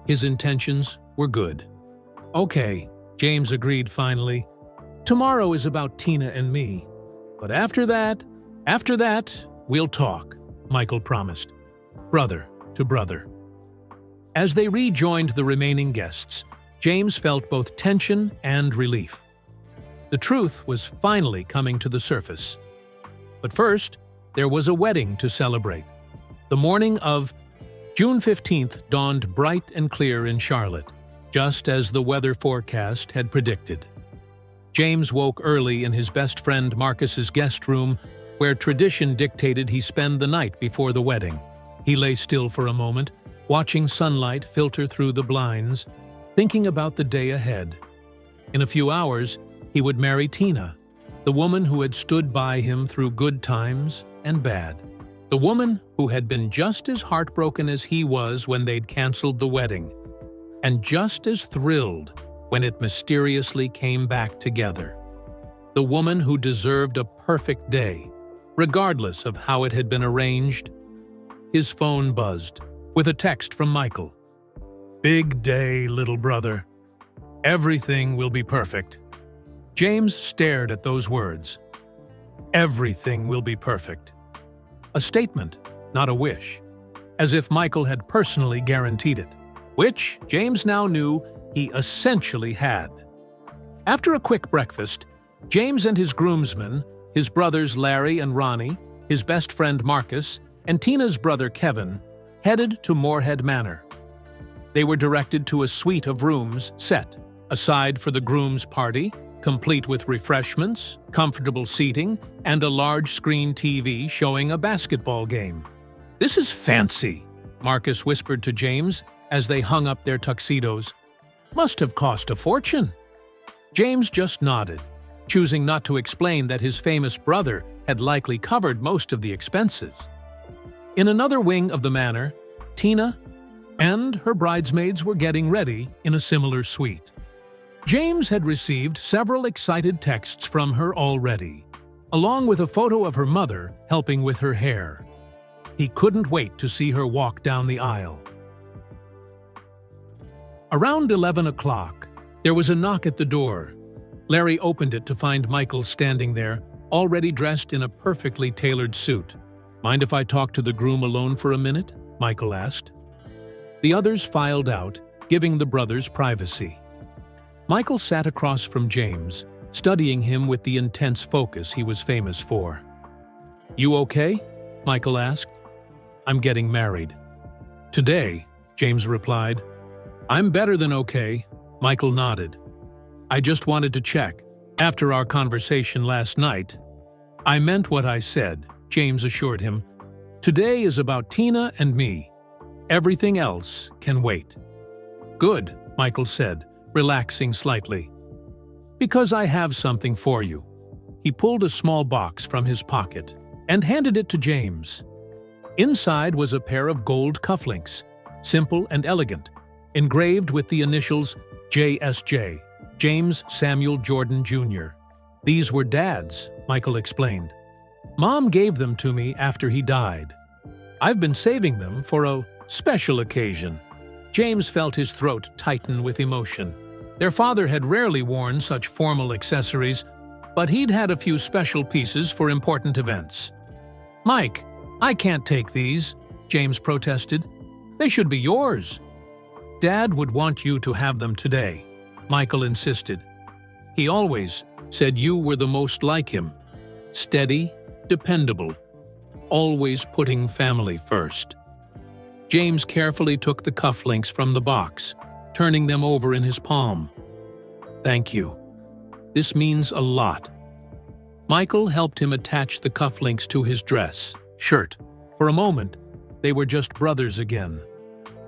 his intentions were good. "Okay," James agreed finally. "Tomorrow is about Tina and me. But after that, we'll talk," Michael promised, brother to brother. As they rejoined the remaining guests, James felt both tension and relief. The truth was finally coming to the surface. But first, there was a wedding to celebrate. The morning of June 15th dawned bright and clear in Charlotte, just as the weather forecast had predicted. James woke early in his best friend Marcus's guest room, where tradition dictated he spend the night before the wedding. He lay still for a moment, watching sunlight filter through the blinds, thinking about the day ahead. In a few hours, he would marry Tina, the woman who had stood by him through good times and bad. The woman who had been just as heartbroken as he was when they'd canceled the wedding, and just as thrilled when it mysteriously came back together. The woman who deserved a perfect day, regardless of how it had been arranged. His phone buzzed, with a text from Michael. "Big day, little brother. Everything will be perfect." James stared at those words. Everything will be perfect. A statement, not a wish, as if Michael had personally guaranteed it, which James now knew he essentially had. After a quick breakfast, James and his groomsmen, his brothers Larry and Ronnie, his best friend Marcus, and Tina's brother Kevin, headed to Moorhead Manor. They were directed to a suite of rooms set aside for the groom's party, complete with refreshments, comfortable seating, and a large-screen TV showing a basketball game. "This is fancy," Marcus whispered to James as they hung up their tuxedos. "Must have cost a fortune." James just nodded, choosing not to explain that his famous brother had likely covered most of the expenses. In another wing of the manor, Tina and her bridesmaids were getting ready in a similar suite. James had received several excited texts from her already, along with a photo of her mother helping with her hair. He couldn't wait to see her walk down the aisle. Around 11 o'clock, there was a knock at the door. Larry opened it to find Michael standing there, already dressed in a perfectly tailored suit. "Mind if I talk to the groom alone for a minute?" Michael asked. The others filed out, giving the brothers privacy. Michael sat across from James, studying him with the intense focus he was famous for. "You okay?" Michael asked. "I'm getting married." "Today," James replied. "I'm better than okay," Michael nodded. "I just wanted to check. After our conversation last night." "I meant what I said," James assured him. "Today is about Tina and me. Everything else can wait." "Good," Michael said, relaxing slightly. "Because I have something for you." He pulled a small box from his pocket and handed it to James. Inside was a pair of gold cufflinks, simple and elegant, engraved with the initials JSJ, James Samuel Jordan Jr. "These were Dad's," Michael explained. "Mom gave them to me after he died. I've been saving them for a special occasion." James felt his throat tighten with emotion. Their father had rarely worn such formal accessories, but he'd had a few special pieces for important events. "Mike, I can't take these," James protested. "They should be yours." "Dad would want you to have them today," Michael insisted. "He always said you were the most like him. Steady, dependable, always putting family first." James carefully took the cufflinks from the box, turning them over in his palm. "Thank you. This means a lot." Michael helped him attach the cufflinks to his dress, shirt. For a moment, they were just brothers again.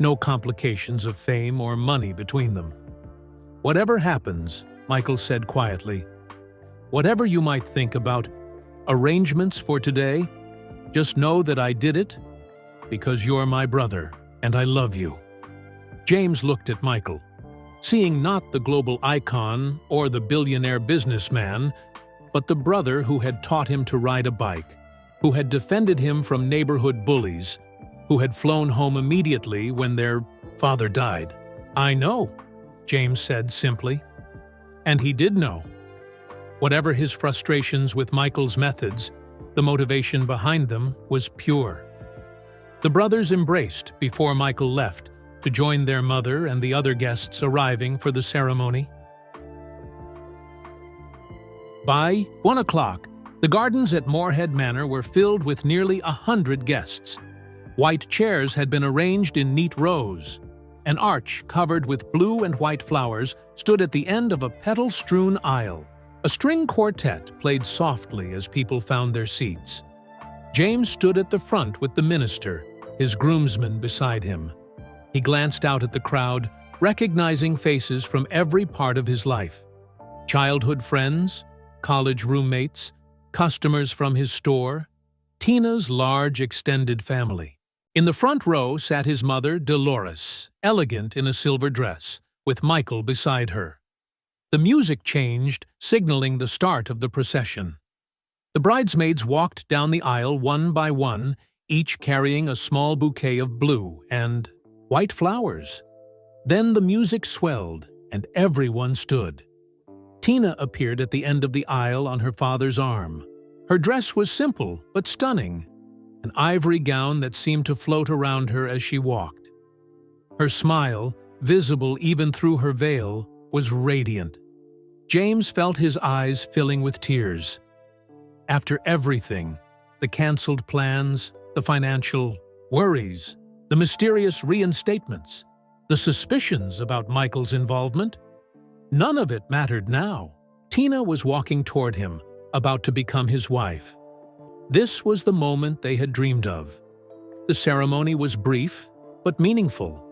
No complications of fame or money between them. "Whatever happens," Michael said quietly, "whatever you might think about arrangements for today, just know that I did it because you're my brother and I love you." James looked at Michael, seeing not the global icon or the billionaire businessman, but the brother who had taught him to ride a bike, who had defended him from neighborhood bullies, who had flown home immediately when their father died. "I know," James said simply. And he did know. Whatever his frustrations with Michael's methods, the motivation behind them was pure. The brothers embraced before Michael left to join their mother and the other guests arriving for the ceremony. By 1 o'clock, the gardens at Moorhead Manor were filled with nearly 100 guests. White chairs had been arranged in neat rows. An arch covered with blue and white flowers stood at the end of a petal-strewn aisle. A A string quartet played softly as people found their seats. James stood at the front with the minister, his groomsmen beside him. He glanced out at the crowd, recognizing faces from every part of his life. Childhood friends, college roommates, customers from his store, Tina's large extended family. In the front row sat his mother, Dolores, elegant in a silver dress, with Michael beside her. The music changed, signaling the start of the procession. The bridesmaids walked down the aisle one by one, each carrying a small bouquet of blue and white flowers. Then the music swelled, and everyone stood. Tina appeared at the end of the aisle on her father's arm. Her dress was simple but stunning, an ivory gown that seemed to float around her as she walked. Her smile, visible even through her veil, was radiant. James felt his eyes filling with tears. After everything, the canceled plans, the financial worries, the mysterious reinstatements, the suspicions about Michael's involvement, none of it mattered now. Tina was walking toward him, about to become his wife. This was the moment they had dreamed of. The ceremony was brief, but meaningful.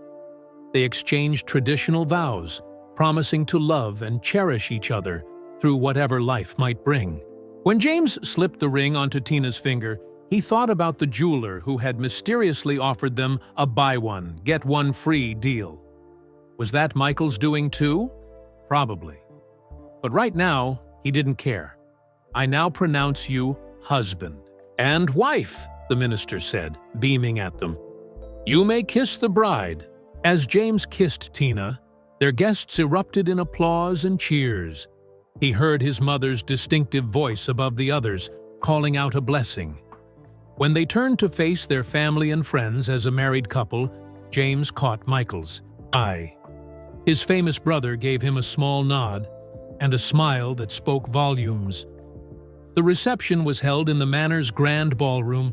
They exchanged traditional vows, promising to love and cherish each other through whatever life might bring. When James slipped the ring onto Tina's finger, he thought about the jeweler who had mysteriously offered them a buy one, get one free deal. Was that Michael's doing too? Probably. But right now, he didn't care. "I now pronounce you husband and wife," the minister said, beaming at them. "You may kiss the bride." As James kissed Tina, their guests erupted in applause and cheers. He heard his mother's distinctive voice above the others, calling out a blessing. When they turned to face their family and friends as a married couple, James caught Michael's eye. His famous brother gave him a small nod and a smile that spoke volumes. The reception was held in the Manor's grand ballroom,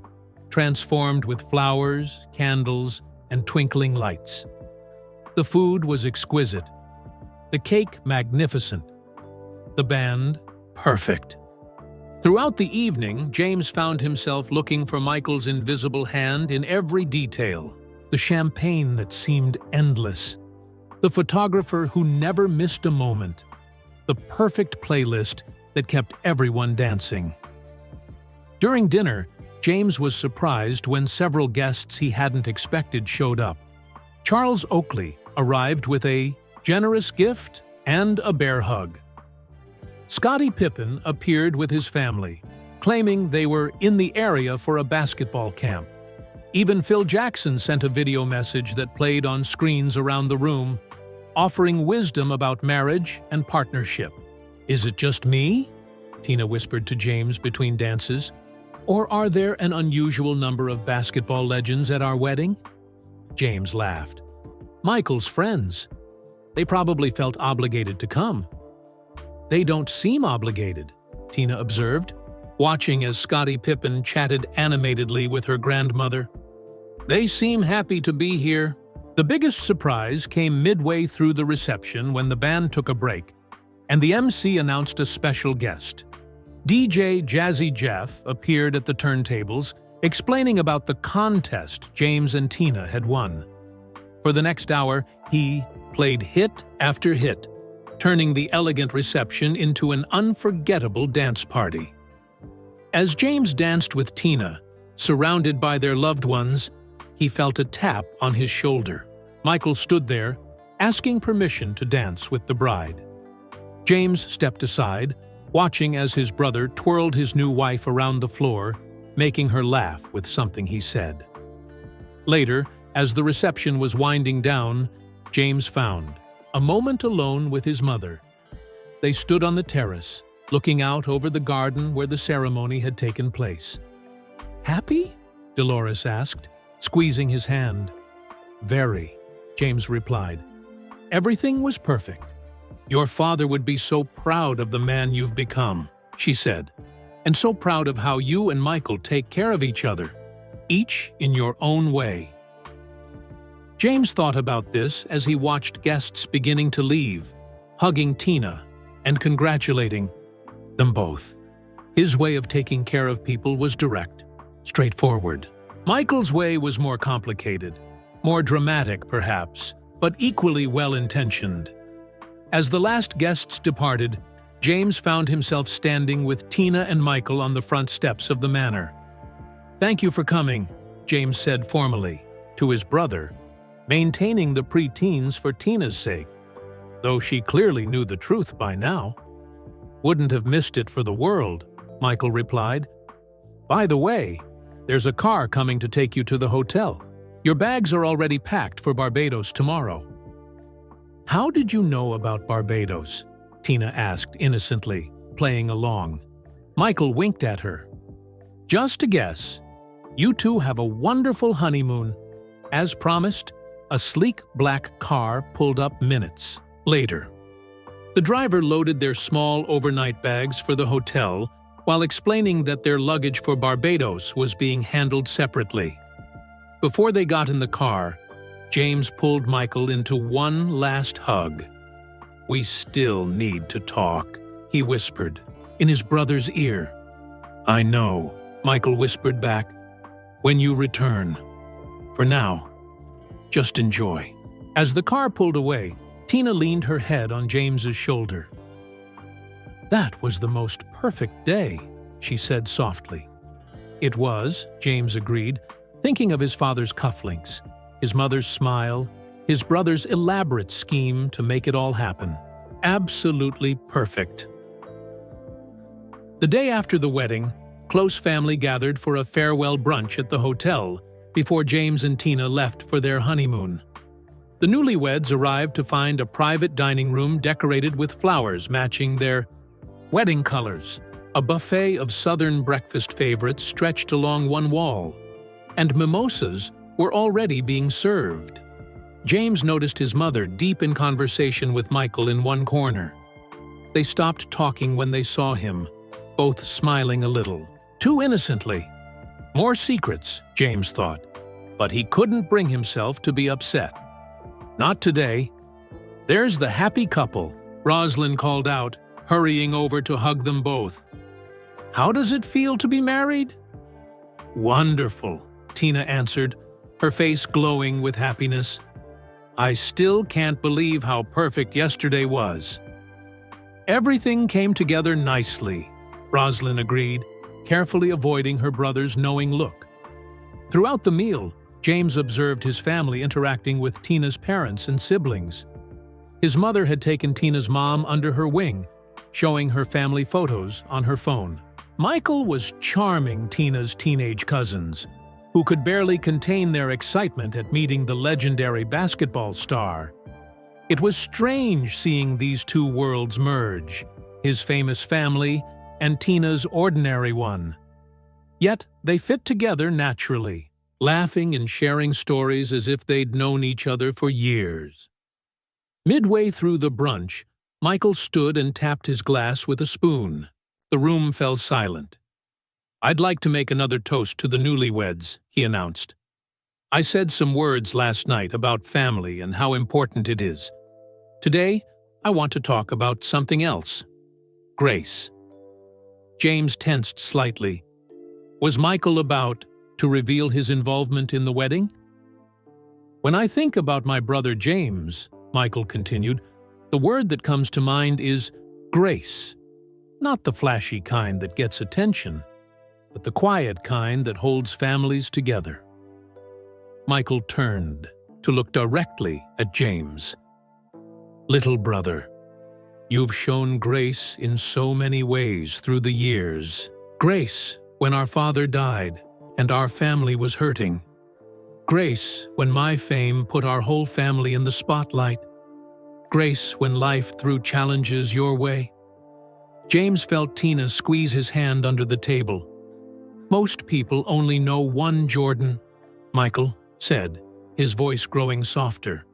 transformed with flowers, candles, and twinkling lights. The food was exquisite, the cake magnificent, the band perfect. Throughout the evening, James found himself looking for Michael's invisible hand in every detail. The champagne that seemed endless, the photographer who never missed a moment, the perfect playlist that kept everyone dancing. During dinner, James was surprised when several guests he hadn't expected showed up. Charles Oakley arrived with a generous gift and a bear hug. Scottie Pippen appeared with his family, claiming they were in the area for a basketball camp. Even Phil Jackson sent a video message that played on screens around the room, offering wisdom about marriage and partnership. "Is it just me?" Tina whispered to James between dances. "Or are there an unusual number of basketball legends at our wedding?" James laughed. "Michael's friends. They probably felt obligated to come." "They don't seem obligated," Tina observed, watching as Scottie Pippen chatted animatedly with her grandmother. "They seem happy to be here." The biggest surprise came midway through the reception when the band took a break, and the MC announced a special guest. DJ Jazzy Jeff appeared at the turntables, explaining about the contest James and Tina had won. For the next hour, he played hit after hit, turning the elegant reception into an unforgettable dance party. As James danced with Tina, surrounded by their loved ones, he felt a tap on his shoulder. Michael stood there, asking permission to dance with the bride. James stepped aside, watching as his brother twirled his new wife around the floor, making her laugh with something he said. Later, as the reception was winding down, James found a moment alone with his mother. They stood on the terrace, looking out over the garden where the ceremony had taken place. "Happy?" Dolores asked, squeezing his hand. "Very," James replied. "Everything was perfect. Your father would be so proud of the man you've become," she said, "and so proud of how you and Michael take care of each other, each in your own way." James thought about this as he watched guests beginning to leave, hugging Tina and congratulating them both. His way of taking care of people was direct, straightforward. Michael's way was more complicated, more dramatic perhaps, but equally well-intentioned. As the last guests departed, James found himself standing with Tina and Michael on the front steps of the manor. "Thank you for coming," James said formally, to his brother, maintaining the preteens for Tina's sake, though she clearly knew the truth by now. "Wouldn't have missed it for the world," Michael replied. "By the way, there's a car coming to take you to the hotel. Your bags are already packed for Barbados tomorrow." "How did you know about Barbados?" Tina asked innocently, playing along. Michael winked at her. "Just a guess. You two have a wonderful honeymoon." As promised, a sleek black car pulled up minutes later. The driver loaded their small overnight bags for the hotel while explaining that their luggage for Barbados was being handled separately. Before they got in the car, James pulled Michael into one last hug. "We still need to talk," he whispered, in his brother's ear. "I know," Michael whispered back. "When you return. For now, just enjoy." As the car pulled away, Tina leaned her head on James's shoulder. "That was the most perfect day," she said softly. "It was," James agreed, thinking of his father's cufflinks, his mother's smile, his brother's elaborate scheme to make it all happen. Absolutely perfect. The day after the wedding, close family gathered for a farewell brunch at the hotel before James and Tina left for their honeymoon. The newlyweds arrived to find a private dining room decorated with flowers matching their wedding colors. A buffet of southern breakfast favorites stretched along one wall, and mimosas were already being served. James noticed his mother deep in conversation with Michael in one corner. They stopped talking when they saw him, both smiling a little, too innocently. More secrets, James thought, but he couldn't bring himself to be upset. Not today. "There's the happy couple," Rosalind called out, hurrying over to hug them both. "How does it feel to be married?" "Wonderful," Tina answered, her face glowing with happiness. "I still can't believe how perfect yesterday was." "Everything came together nicely," Rosalind agreed, carefully avoiding her brother's knowing look. Throughout the meal, James observed his family interacting with Tina's parents and siblings. His mother had taken Tina's mom under her wing, showing her family photos on her phone. Michael was charming Tina's teenage cousins, who could barely contain their excitement at meeting the legendary basketball star. It was strange seeing these two worlds merge, his famous family and Tina's ordinary one. Yet they fit together naturally, laughing and sharing stories as if they'd known each other for years. Midway through the brunch, Michael stood and tapped his glass with a spoon. The room fell silent. "I'd like to make another toast to the newlyweds," he announced. "I said some words last night about family and how important it is. Today, I want to talk about something else. Grace." James tensed slightly. Was Michael about to reveal his involvement in the wedding? "When I think about my brother James," Michael continued, "the word that comes to mind is grace. Not the flashy kind that gets attention, but the quiet kind that holds families together." Michael turned to look directly at James. "Little brother, you've shown grace in so many ways through the years. Grace when our father died and our family was hurting. Grace when my fame put our whole family in the spotlight. Grace when life threw challenges your way." James felt Tina squeeze his hand under the table. "Most people only know one Jordan," Michael said, his voice growing softer.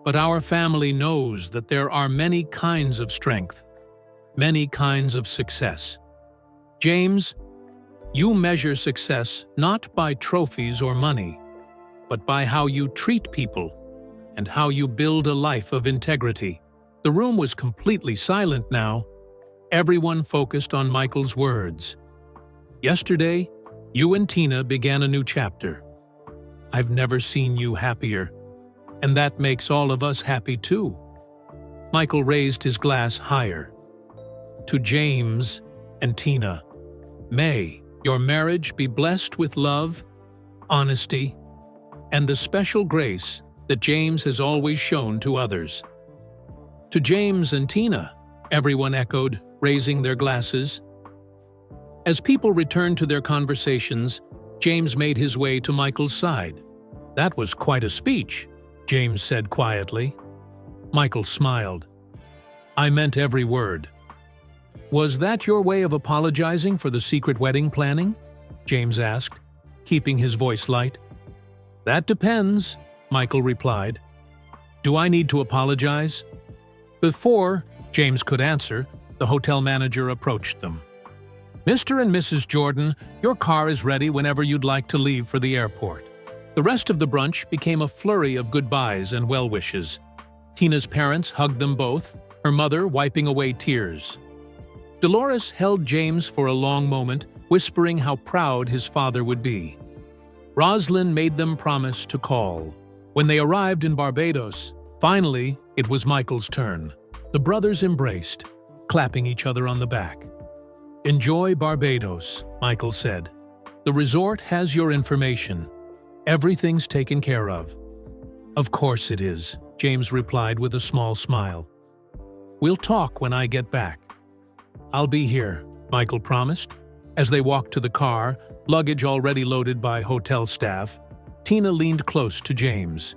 "But our family knows that there are many kinds of strength, many kinds of success. James, you measure success not by trophies or money, but by how you treat people and how you build a life of integrity." The room was completely silent now. Everyone focused on Michael's words. Yesterday, you and Tina began a new chapter. I've never seen you happier, and that makes all of us happy too. Michael raised his glass higher. To James and Tina, may your marriage be blessed with love, honesty, and the special grace that James has always shown to others. To James and Tina, everyone echoed, raising their glasses. As people returned to their conversations, James made his way to Michael's side. That was quite a speech, James said quietly. Michael smiled. I meant every word. Was that your way of apologizing for the secret wedding planning? James asked, keeping his voice light. That depends, Michael replied. Do I need to apologize? Before James could answer, the hotel manager approached them. Mr. and Mrs. Jordan, your car is ready whenever you'd like to leave for the airport. The rest of the brunch became a flurry of goodbyes and well wishes. Tina's parents hugged them both, her mother wiping away tears. Dolores held James for a long moment, whispering how proud his father would be. Roslyn made them promise to call. When they arrived in Barbados, finally, it was Michael's turn. The brothers embraced, clapping each other on the back. Enjoy Barbados, Michael said. The resort has your information. Everything's taken care of. Of course it is, James replied with a small smile. We'll talk when I get back. I'll be here, Michael promised. As they walked to the car, luggage already loaded by hotel staff, Tina leaned close to James.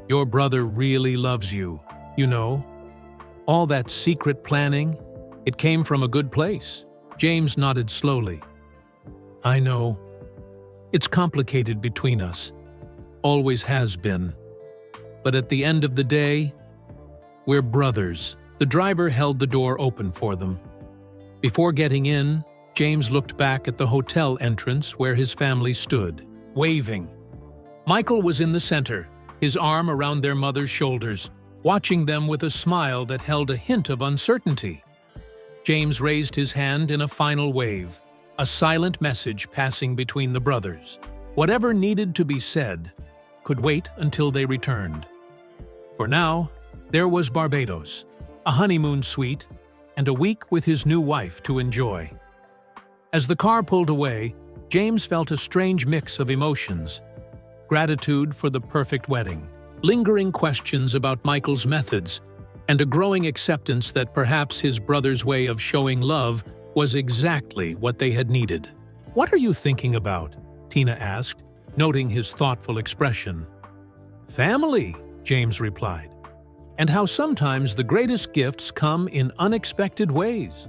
Your brother really loves you, you know. All that secret planning, it came from a good place. James nodded slowly. I know. It's complicated between us. Always has been. But at the end of the day, we're brothers. The driver held the door open for them. Before getting in, James looked back at the hotel entrance where his family stood, waving. Michael was in the center, his arm around their mother's shoulders, watching them with a smile that held a hint of uncertainty. James raised his hand in a final wave, a silent message passing between the brothers. Whatever needed to be said could wait until they returned. For now, there was Barbados, a honeymoon suite, and a week with his new wife to enjoy. As the car pulled away, James felt a strange mix of emotions. Gratitude for the perfect wedding, lingering questions about Michael's methods, and a growing acceptance that perhaps his brother's way of showing love was exactly what they had needed. What are you thinking about? Tina asked, noting his thoughtful expression. Family, James replied. And how sometimes the greatest gifts come in unexpected ways.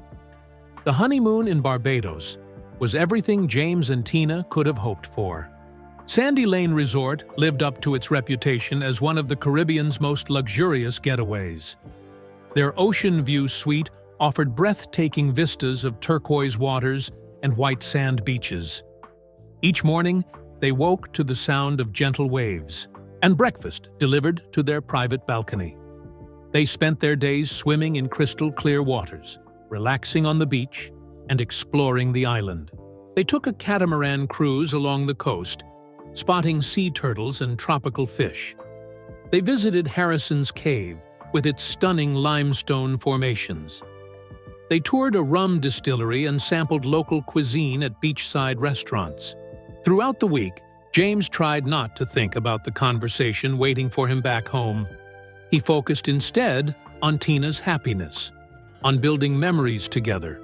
The honeymoon in Barbados was everything James and Tina could have hoped for. Sandy Lane Resort lived up to its reputation as one of the Caribbean's most luxurious getaways. Their ocean view suite offered breathtaking vistas of turquoise waters and white sand beaches. Each morning, they woke to the sound of gentle waves, and breakfast delivered to their private balcony. They spent their days swimming in crystal-clear waters, relaxing on the beach, and exploring the island. They took a catamaran cruise along the coast, spotting sea turtles and tropical fish. They visited Harrison's Cave with its stunning limestone formations. They toured a rum distillery and sampled local cuisine at beachside restaurants. Throughout the week, James tried not to think about the conversation waiting for him back home. He focused instead on Tina's happiness, on building memories together,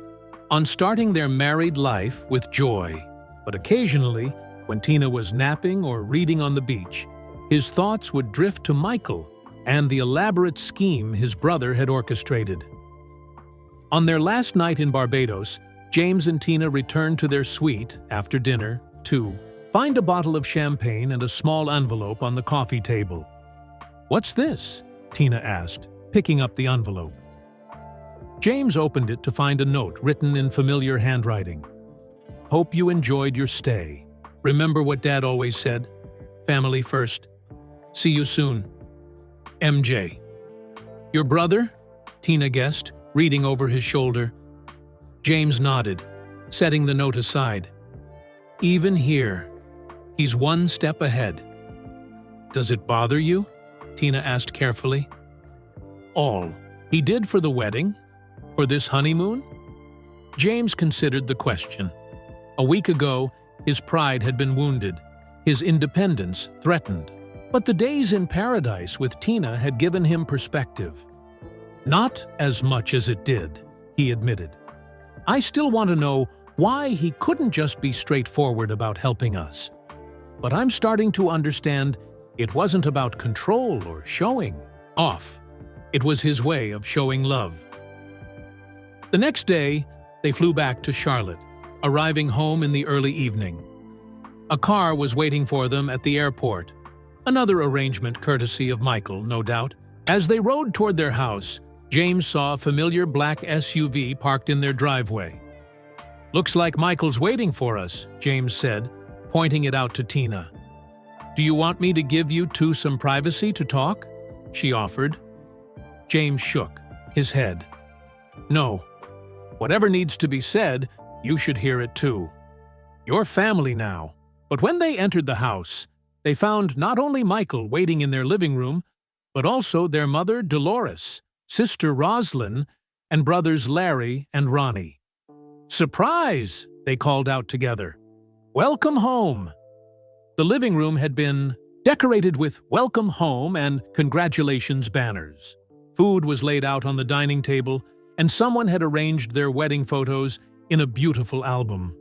on starting their married life with joy. But occasionally, when Tina was napping or reading on the beach, his thoughts would drift to Michael and the elaborate scheme his brother had orchestrated. On their last night in Barbados, James and Tina returned to their suite after dinner to find a bottle of champagne and a small envelope on the coffee table. "What's this?" Tina asked, picking up the envelope. James opened it to find a note written in familiar handwriting. "Hope you enjoyed your stay. Remember what Dad always said? Family first. See you soon. MJ." "Your brother?" Tina guessed, reading over his shoulder. James nodded, setting the note aside. Even here, he's one step ahead. Does it bother you? Tina asked carefully. All he did for the wedding? For this honeymoon? James considered the question. A week ago, his pride had been wounded, his independence threatened. But the days in paradise with Tina had given him perspective. Not as much as it did, he admitted. I still want to know why he couldn't just be straightforward about helping us. But I'm starting to understand it wasn't about control or showing off. It was his way of showing love. The next day, they flew back to Charlotte, arriving home in the early evening. A car was waiting for them at the airport, another arrangement courtesy of Michael, no doubt. As they rode toward their house, James saw a familiar black SUV parked in their driveway. Looks like Michael's waiting for us, James said, pointing it out to Tina. Do you want me to give you two some privacy to talk? She offered. James shook his head. No. Whatever needs to be said, you should hear it too. You're family now. But when they entered the house, they found not only Michael waiting in their living room, but also their mother Dolores, sister Roslyn, and brothers Larry and Ronnie. Surprise! They called out together. Welcome home! The living room had been decorated with welcome home and congratulations banners. Food was laid out on the dining table, and someone had arranged their wedding photos in a beautiful album.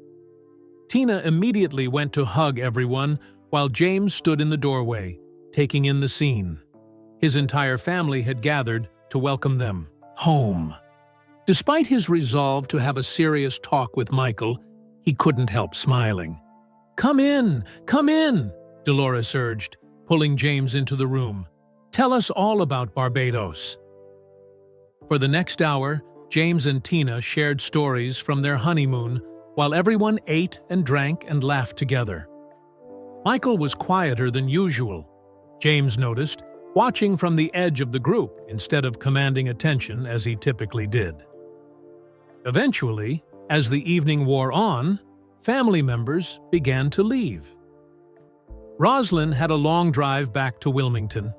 Tina immediately went to hug everyone while James stood in the doorway, taking in the scene. His entire family had gathered to welcome them home. Despite his resolve to have a serious talk with Michael, he couldn't help smiling. Come in, Dolores urged, pulling James into the room. Tell us all about Barbados. For the next hour, James and Tina shared stories from their honeymoon while everyone ate and drank and laughed together. Michael was quieter than usual, James noticed, watching from the edge of the group instead of commanding attention as he typically did. Eventually, as the evening wore on, family members began to leave. Roslyn had a long drive back to Wilmington.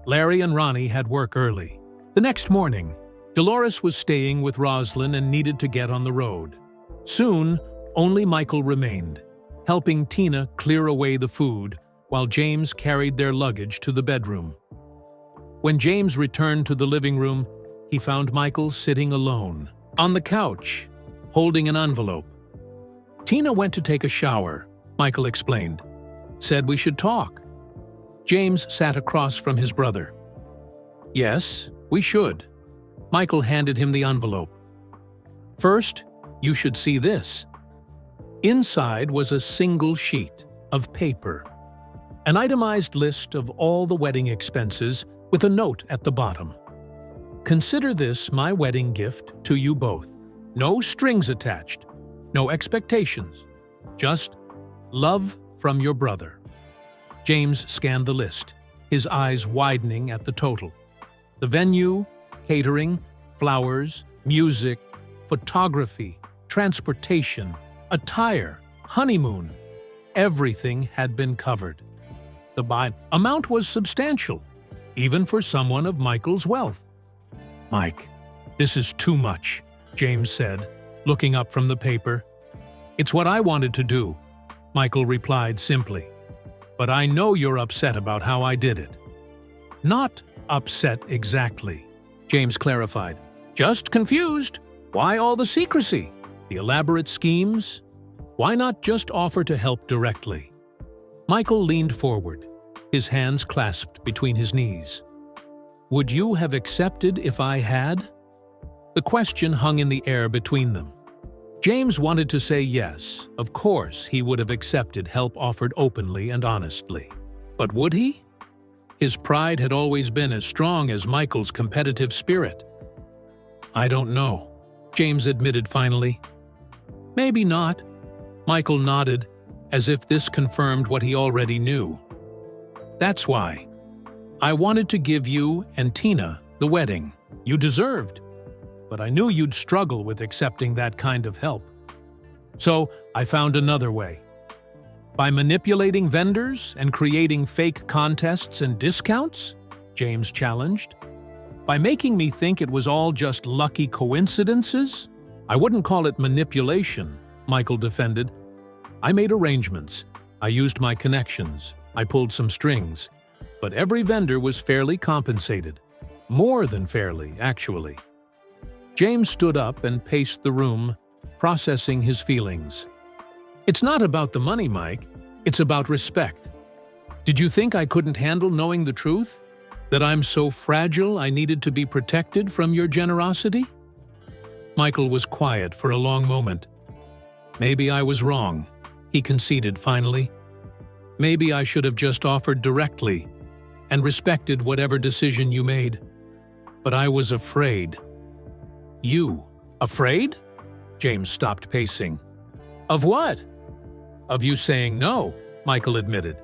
Larry and Ronnie had work early. The next morning, Dolores was staying with Roslyn and needed to get on the road. Soon, only Michael remained, helping Tina clear away the food while James carried their luggage to the bedroom. When James returned to the living room, he found Michael sitting alone, on the couch, holding an envelope. Tina went to take a shower, Michael explained. Said we should talk. James sat across from his brother. Yes, we should. Michael handed him the envelope. First, you should see this. Inside was a single sheet of paper, an itemized list of all the wedding expenses with a note at the bottom. Consider this my wedding gift to you both. No strings attached, no expectations, just love from your brother. James scanned the list, his eyes widening at the total. The venue, catering, flowers, music, photography, transportation, attire, honeymoon, everything had been covered. The amount was substantial, even for someone of Michael's wealth. Mike, this is too much, James said, looking up from the paper. It's what I wanted to do, Michael replied simply. But I know you're upset about how I did it. Not upset exactly, James clarified. Just confused. Why all the secrecy? The elaborate schemes? Why not just offer to help directly? Michael leaned forward, his hands clasped between his knees. Would you have accepted if I had? The question hung in the air between them. James wanted to say yes, of course he would have accepted help offered openly and honestly. But would he? His pride had always been as strong as Michael's competitive spirit. I don't know, James admitted finally. Maybe not. Michael nodded, as if this confirmed what he already knew. That's why. I wanted to give you and Tina the wedding you deserved. but I knew you'd struggle with accepting that kind of help. So I found another way. By manipulating vendors and creating fake contests and discounts? James challenged. By making me think it was all just lucky coincidences? I wouldn't call it manipulation, Michael defended. I made arrangements. I used my connections. I pulled some strings. But every vendor was fairly compensated. More than fairly, actually. James stood up and paced the room, processing his feelings. It's not about the money, Mike. It's about respect. Did you think I couldn't handle knowing the truth? That I'm so fragile I needed to be protected from your generosity? Michael was quiet for a long moment. Maybe I was wrong, he conceded finally. Maybe I should have just offered directly and respected whatever decision you made. But I was afraid. You? Afraid? James stopped pacing. Of what? Of you saying no, Michael admitted.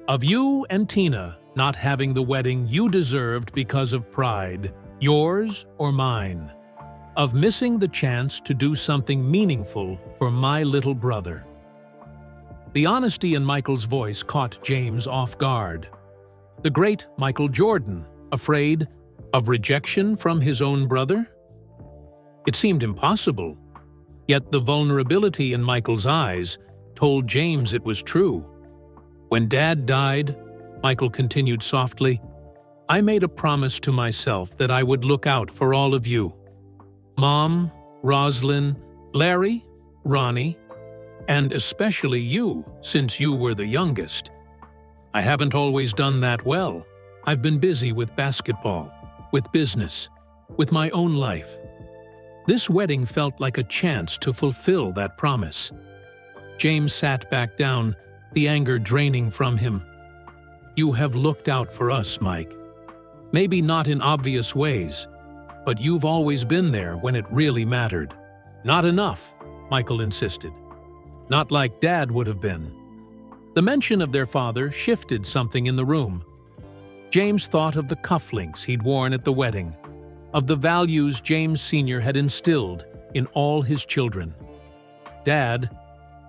Of you and Tina not having the wedding you deserved because of pride, yours or mine. Of missing the chance to do something meaningful for my little brother. The honesty in Michael's voice caught James off guard. The great Michael Jordan, afraid of rejection from his own brother? It seemed impossible, yet the vulnerability in Michael's eyes told James it was true. When Dad died, Michael continued softly, I made a promise to myself that I would look out for all of you. Mom, Roslyn, Larry, Ronnie, and especially you, since you were the youngest. I haven't always done that well. I've been busy with basketball, with business, with my own life. This wedding felt like a chance to fulfill that promise. James sat back down, the anger draining from him. You have looked out for us, Mike. Maybe not in obvious ways, but you've always been there when it really mattered. Not enough, Michael insisted. Not like Dad would have been. The mention of their father shifted something in the room. James thought of the cufflinks he'd worn at the wedding, of the values James Sr. had instilled in all his children. Dad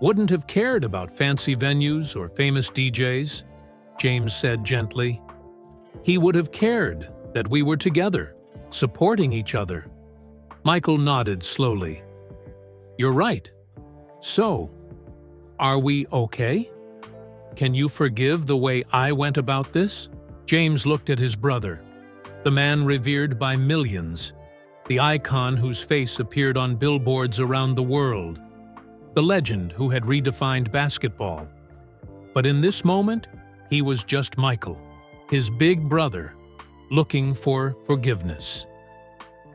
wouldn't have cared about fancy venues or famous DJs, James said gently. He would have cared that we were together, supporting each other. Michael nodded slowly. You're right. So, are we okay? Can you forgive the way I went about this? James looked at his brother, the man revered by millions, the icon whose face appeared on billboards around the world, the legend who had redefined basketball. But in this moment, he was just Michael, his big brother, looking for forgiveness.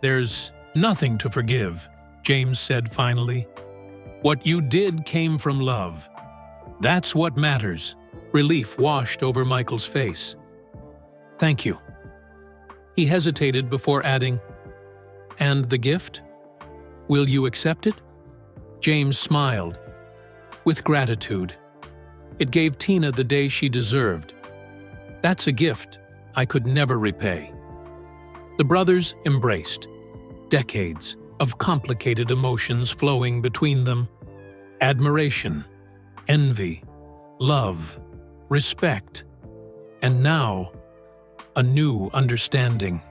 There's nothing to forgive, James said finally. What you did came from love. That's what matters. Relief washed over Michael's face. Thank you. He hesitated before adding, and the gift? Will you accept it? James smiled. With gratitude. It gave Tina the day she deserved. That's a gift I could never repay. The brothers embraced. Decades of complicated emotions flowing between them. Admiration, envy, love, respect, and now, a new understanding.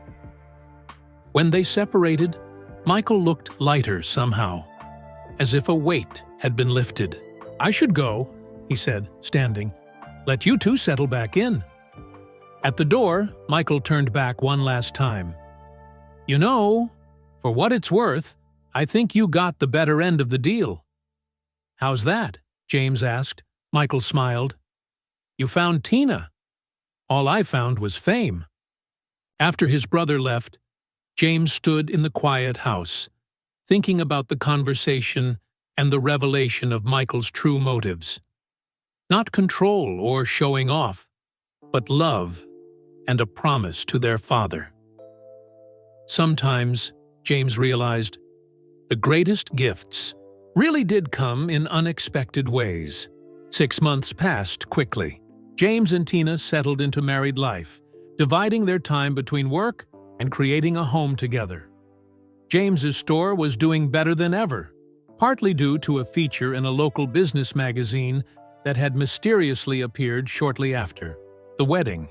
When they separated, Michael looked lighter somehow, as if a weight had been lifted. I should go, he said, standing. Let you two settle back in. At the door, Michael turned back one last time. You know, for what it's worth, I think you got the better end of the deal. How's that? James asked. Michael smiled. You found Tina. All I found was fame. After his brother left, James stood in the quiet house, thinking about the conversation and the revelation of Michael's true motives. Not control or showing off, but love and a promise to their father. Sometimes, James realized, the greatest gifts really did come in unexpected ways. 6 months passed quickly. James and Tina settled into married life, dividing their time between work and creating a home together. James's store was doing better than ever, partly due to a feature in a local business magazine that had mysteriously appeared shortly after the wedding.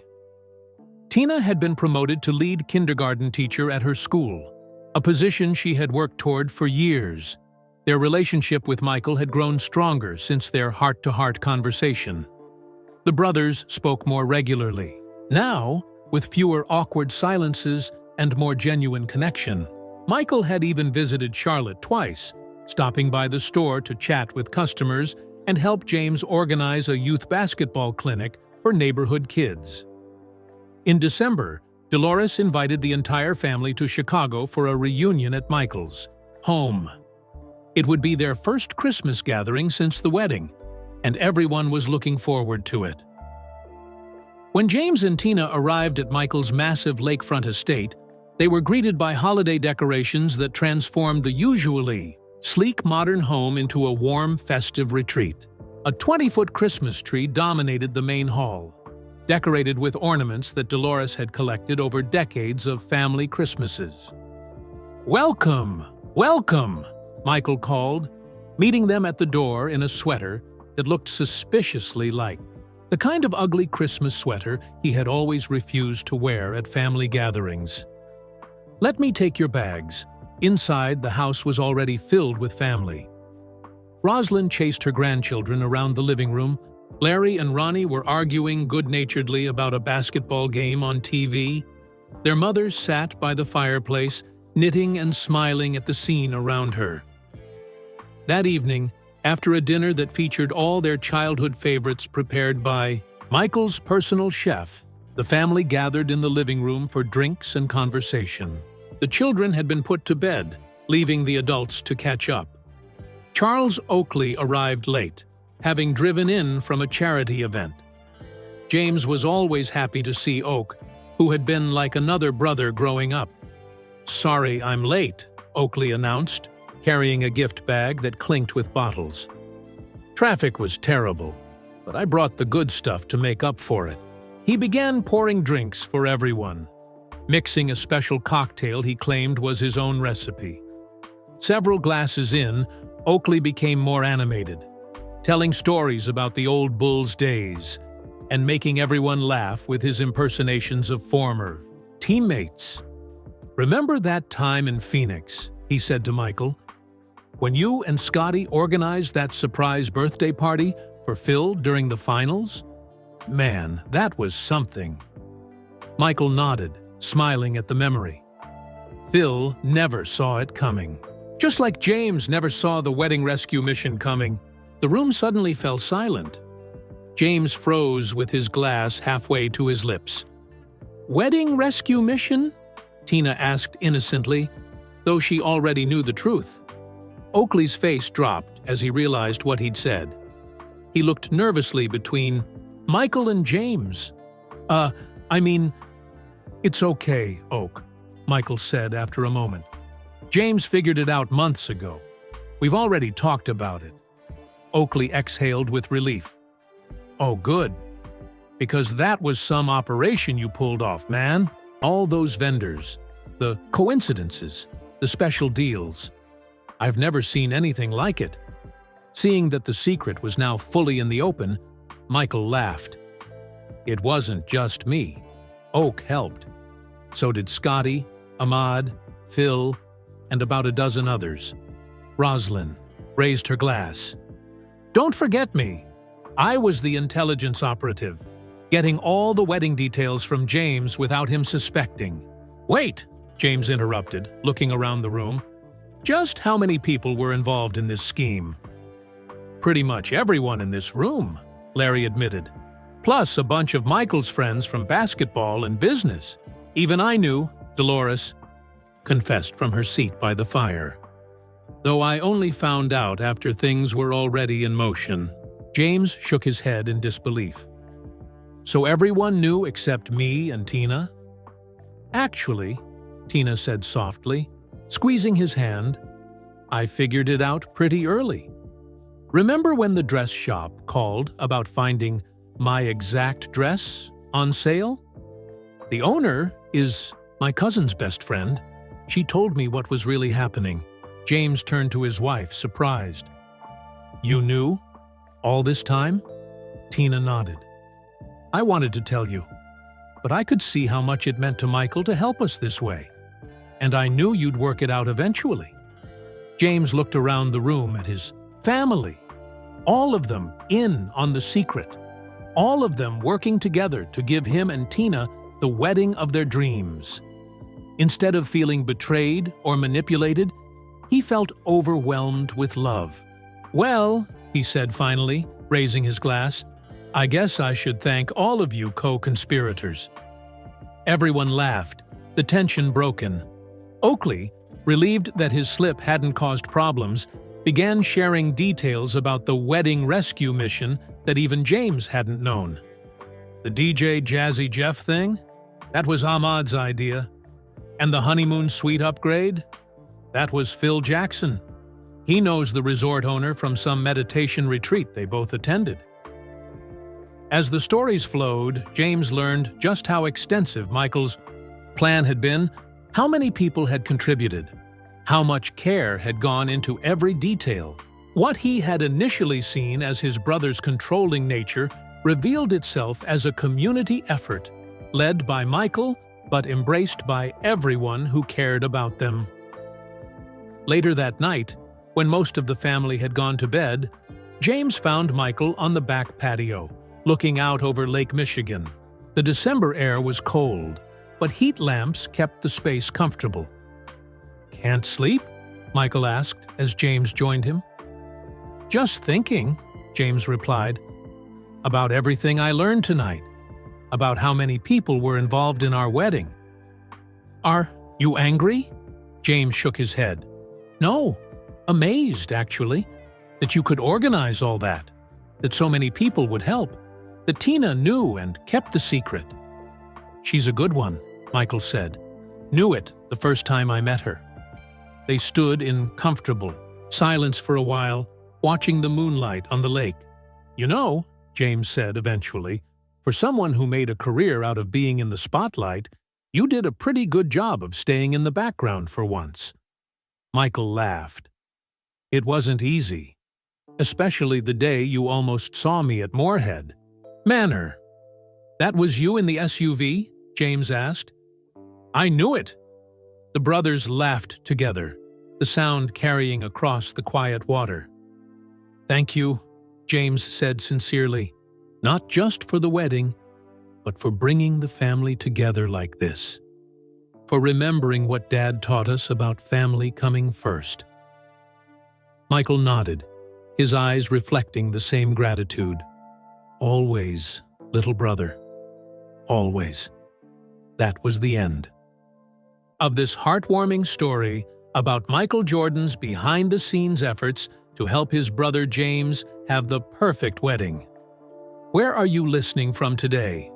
Tina had been promoted to lead kindergarten teacher at her school, a position she had worked toward for years. Their relationship with Michael had grown stronger since their heart-to-heart conversation. The brothers spoke more regularly, now with fewer awkward silences and more genuine connection. Michael had even visited Charlotte twice, stopping by the store to chat with customers and help James organize a youth basketball clinic for neighborhood kids. In December, Dolores invited the entire family to Chicago for a reunion at Michael's home. It would be their first Christmas gathering since the wedding, and everyone was looking forward to it. When James and Tina arrived at Michael's massive lakefront estate, they were greeted by holiday decorations that transformed the usually sleek modern home into a warm, festive retreat. A 20-foot Christmas tree dominated the main hall, decorated with ornaments that Dolores had collected over decades of family Christmases. "Welcome! Welcome!" Michael called, meeting them at the door in a sweater that looked suspiciously like the kind of ugly Christmas sweater he had always refused to wear at family gatherings. "Let me take your bags." Inside, the house was already filled with family. Rosalind chased her grandchildren around the living room. Larry and Ronnie were arguing good-naturedly about a basketball game on TV. Their mother sat by the fireplace, knitting and smiling at the scene around her. That evening, after a dinner that featured all their childhood favorites prepared by Michael's personal chef, the family gathered in the living room for drinks and conversation. The children had been put to bed, leaving the adults to catch up. Charles Oakley arrived late, having driven in from a charity event. James was always happy to see Oak, who had been like another brother growing up. "Sorry I'm late," Oakley announced, carrying a gift bag that clinked with bottles. "Traffic was terrible, but I brought the good stuff to make up for it." He began pouring drinks for everyone, mixing a special cocktail he claimed was his own recipe. Several glasses in, Oakley became more animated, telling stories about the old Bulls days and making everyone laugh with his impersonations of former teammates. "Remember that time in Phoenix," he said to Michael, "when you and Scotty organized that surprise birthday party for Phil during the finals? Man, that was something." Michael nodded, smiling at the memory. Phil never saw it coming. Just like James never saw the wedding rescue mission coming, the room suddenly fell silent. James froze with his glass halfway to his lips. "Wedding rescue mission?" Tina asked innocently, though she already knew the truth. Oakley's face dropped as he realized what he'd said. He looked nervously between Michael and James. It's okay, Oak," Michael said after a moment. "James figured it out months ago. We've already talked about it." Oakley exhaled with relief. "Oh, good. Because that was some operation you pulled off, man. All those vendors, the coincidences, the special deals. I've never seen anything like it." Seeing that the secret was now fully in the open, Michael laughed. "It wasn't just me. Oak helped. So did Scotty, Ahmad, Phil, and about a dozen others." Rosalind raised her glass. "Don't forget me. I was the intelligence operative, getting all the wedding details from James without him suspecting." "Wait," James interrupted, looking around the room. "Just how many people were involved in this scheme?" "Pretty much everyone in this room," Larry admitted. "Plus a bunch of Michael's friends from basketball and business. Even I knew," Dolores confessed from her seat by the fire. "Though I only found out after things were already in motion." James shook his head in disbelief. "So everyone knew except me and Tina?" "Actually," Tina said softly, squeezing his hand, "I figured it out pretty early. Remember when the dress shop called about finding my exact dress on sale? The owner is my cousin's best friend, She told me what was really happening. James turned to his wife, surprised. You knew? All this time? Tina nodded. I wanted to tell you, but I could see how much it meant to Michael to help us this way. And I knew you'd work it out eventually. James looked around the room at his family. All of them in on the secret. All of them working together to give him and Tina the wedding of their dreams. Instead of feeling betrayed or manipulated, he felt overwhelmed with love. Well, he said finally, raising his glass, I guess I should thank all of you co-conspirators. Everyone laughed, the tension broken. Oakley, relieved that his slip hadn't caused problems, began sharing details about the wedding rescue mission that even James hadn't known. The DJ Jazzy Jeff thing? That was Ahmad's idea. And the honeymoon suite upgrade? That was Phil Jackson. He knows the resort owner from some meditation retreat they both attended. As the stories flowed, James learned just how extensive Michael's plan had been, how many people had contributed, how much care had gone into every detail. What he had initially seen as his brother's controlling nature revealed itself as a community effort, led by Michael but embraced by everyone who cared about them. Later that night, when most of the family had gone to bed, James found Michael on the back patio, looking out over Lake Michigan. The December air was cold, but heat lamps kept the space comfortable. "Can't sleep?" Michael asked as James joined him. "Just thinking," James replied, "about everything I learned tonight, about how many people were involved in our wedding." "Are you angry?" James shook his head. "No, amazed, actually, that you could organize all that, that so many people would help, that Tina knew and kept the secret." "She's a good one," Michael said. "Knew it the first time I met her." They stood in comfortable silence for a while, watching the moonlight on the lake. "You know," James said eventually, "for someone who made a career out of being in the spotlight, you did a pretty good job of staying in the background for once." Michael laughed. "It wasn't easy, especially the day you almost saw me at Moorhead." "Manor, that was you in the SUV?" James asked. "I knew it." The brothers laughed together, the sound carrying across the quiet water. "Thank you," James said sincerely, "not just for the wedding, but for bringing the family together like this. For remembering what Dad taught us about family coming first." Michael nodded, his eyes reflecting the same gratitude. "Always, little brother. Always." That was the end of this heartwarming story about Michael Jordan's behind-the-scenes efforts to help his brother James have the perfect wedding. Where are you listening from today?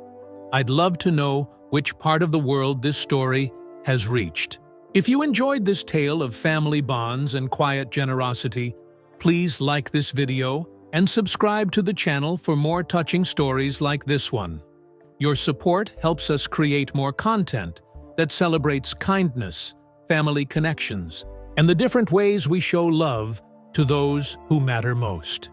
I'd love to know which part of the world this story has reached. If you enjoyed this tale of family bonds and quiet generosity, please like this video and subscribe to the channel for more touching stories like this one. Your support helps us create more content that celebrates kindness, family connections, and the different ways we show love to those who matter most.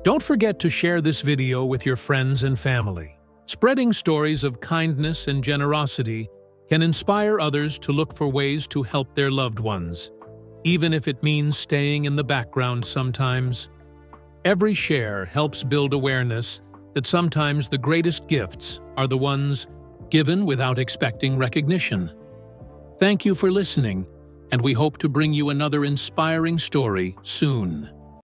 Don't forget to share this video with your friends and family. Spreading stories of kindness and generosity can inspire others to look for ways to help their loved ones, even if it means staying in the background sometimes. Every share helps build awareness that sometimes the greatest gifts are the ones given without expecting recognition. Thank you for listening, and we hope to bring you another inspiring story soon.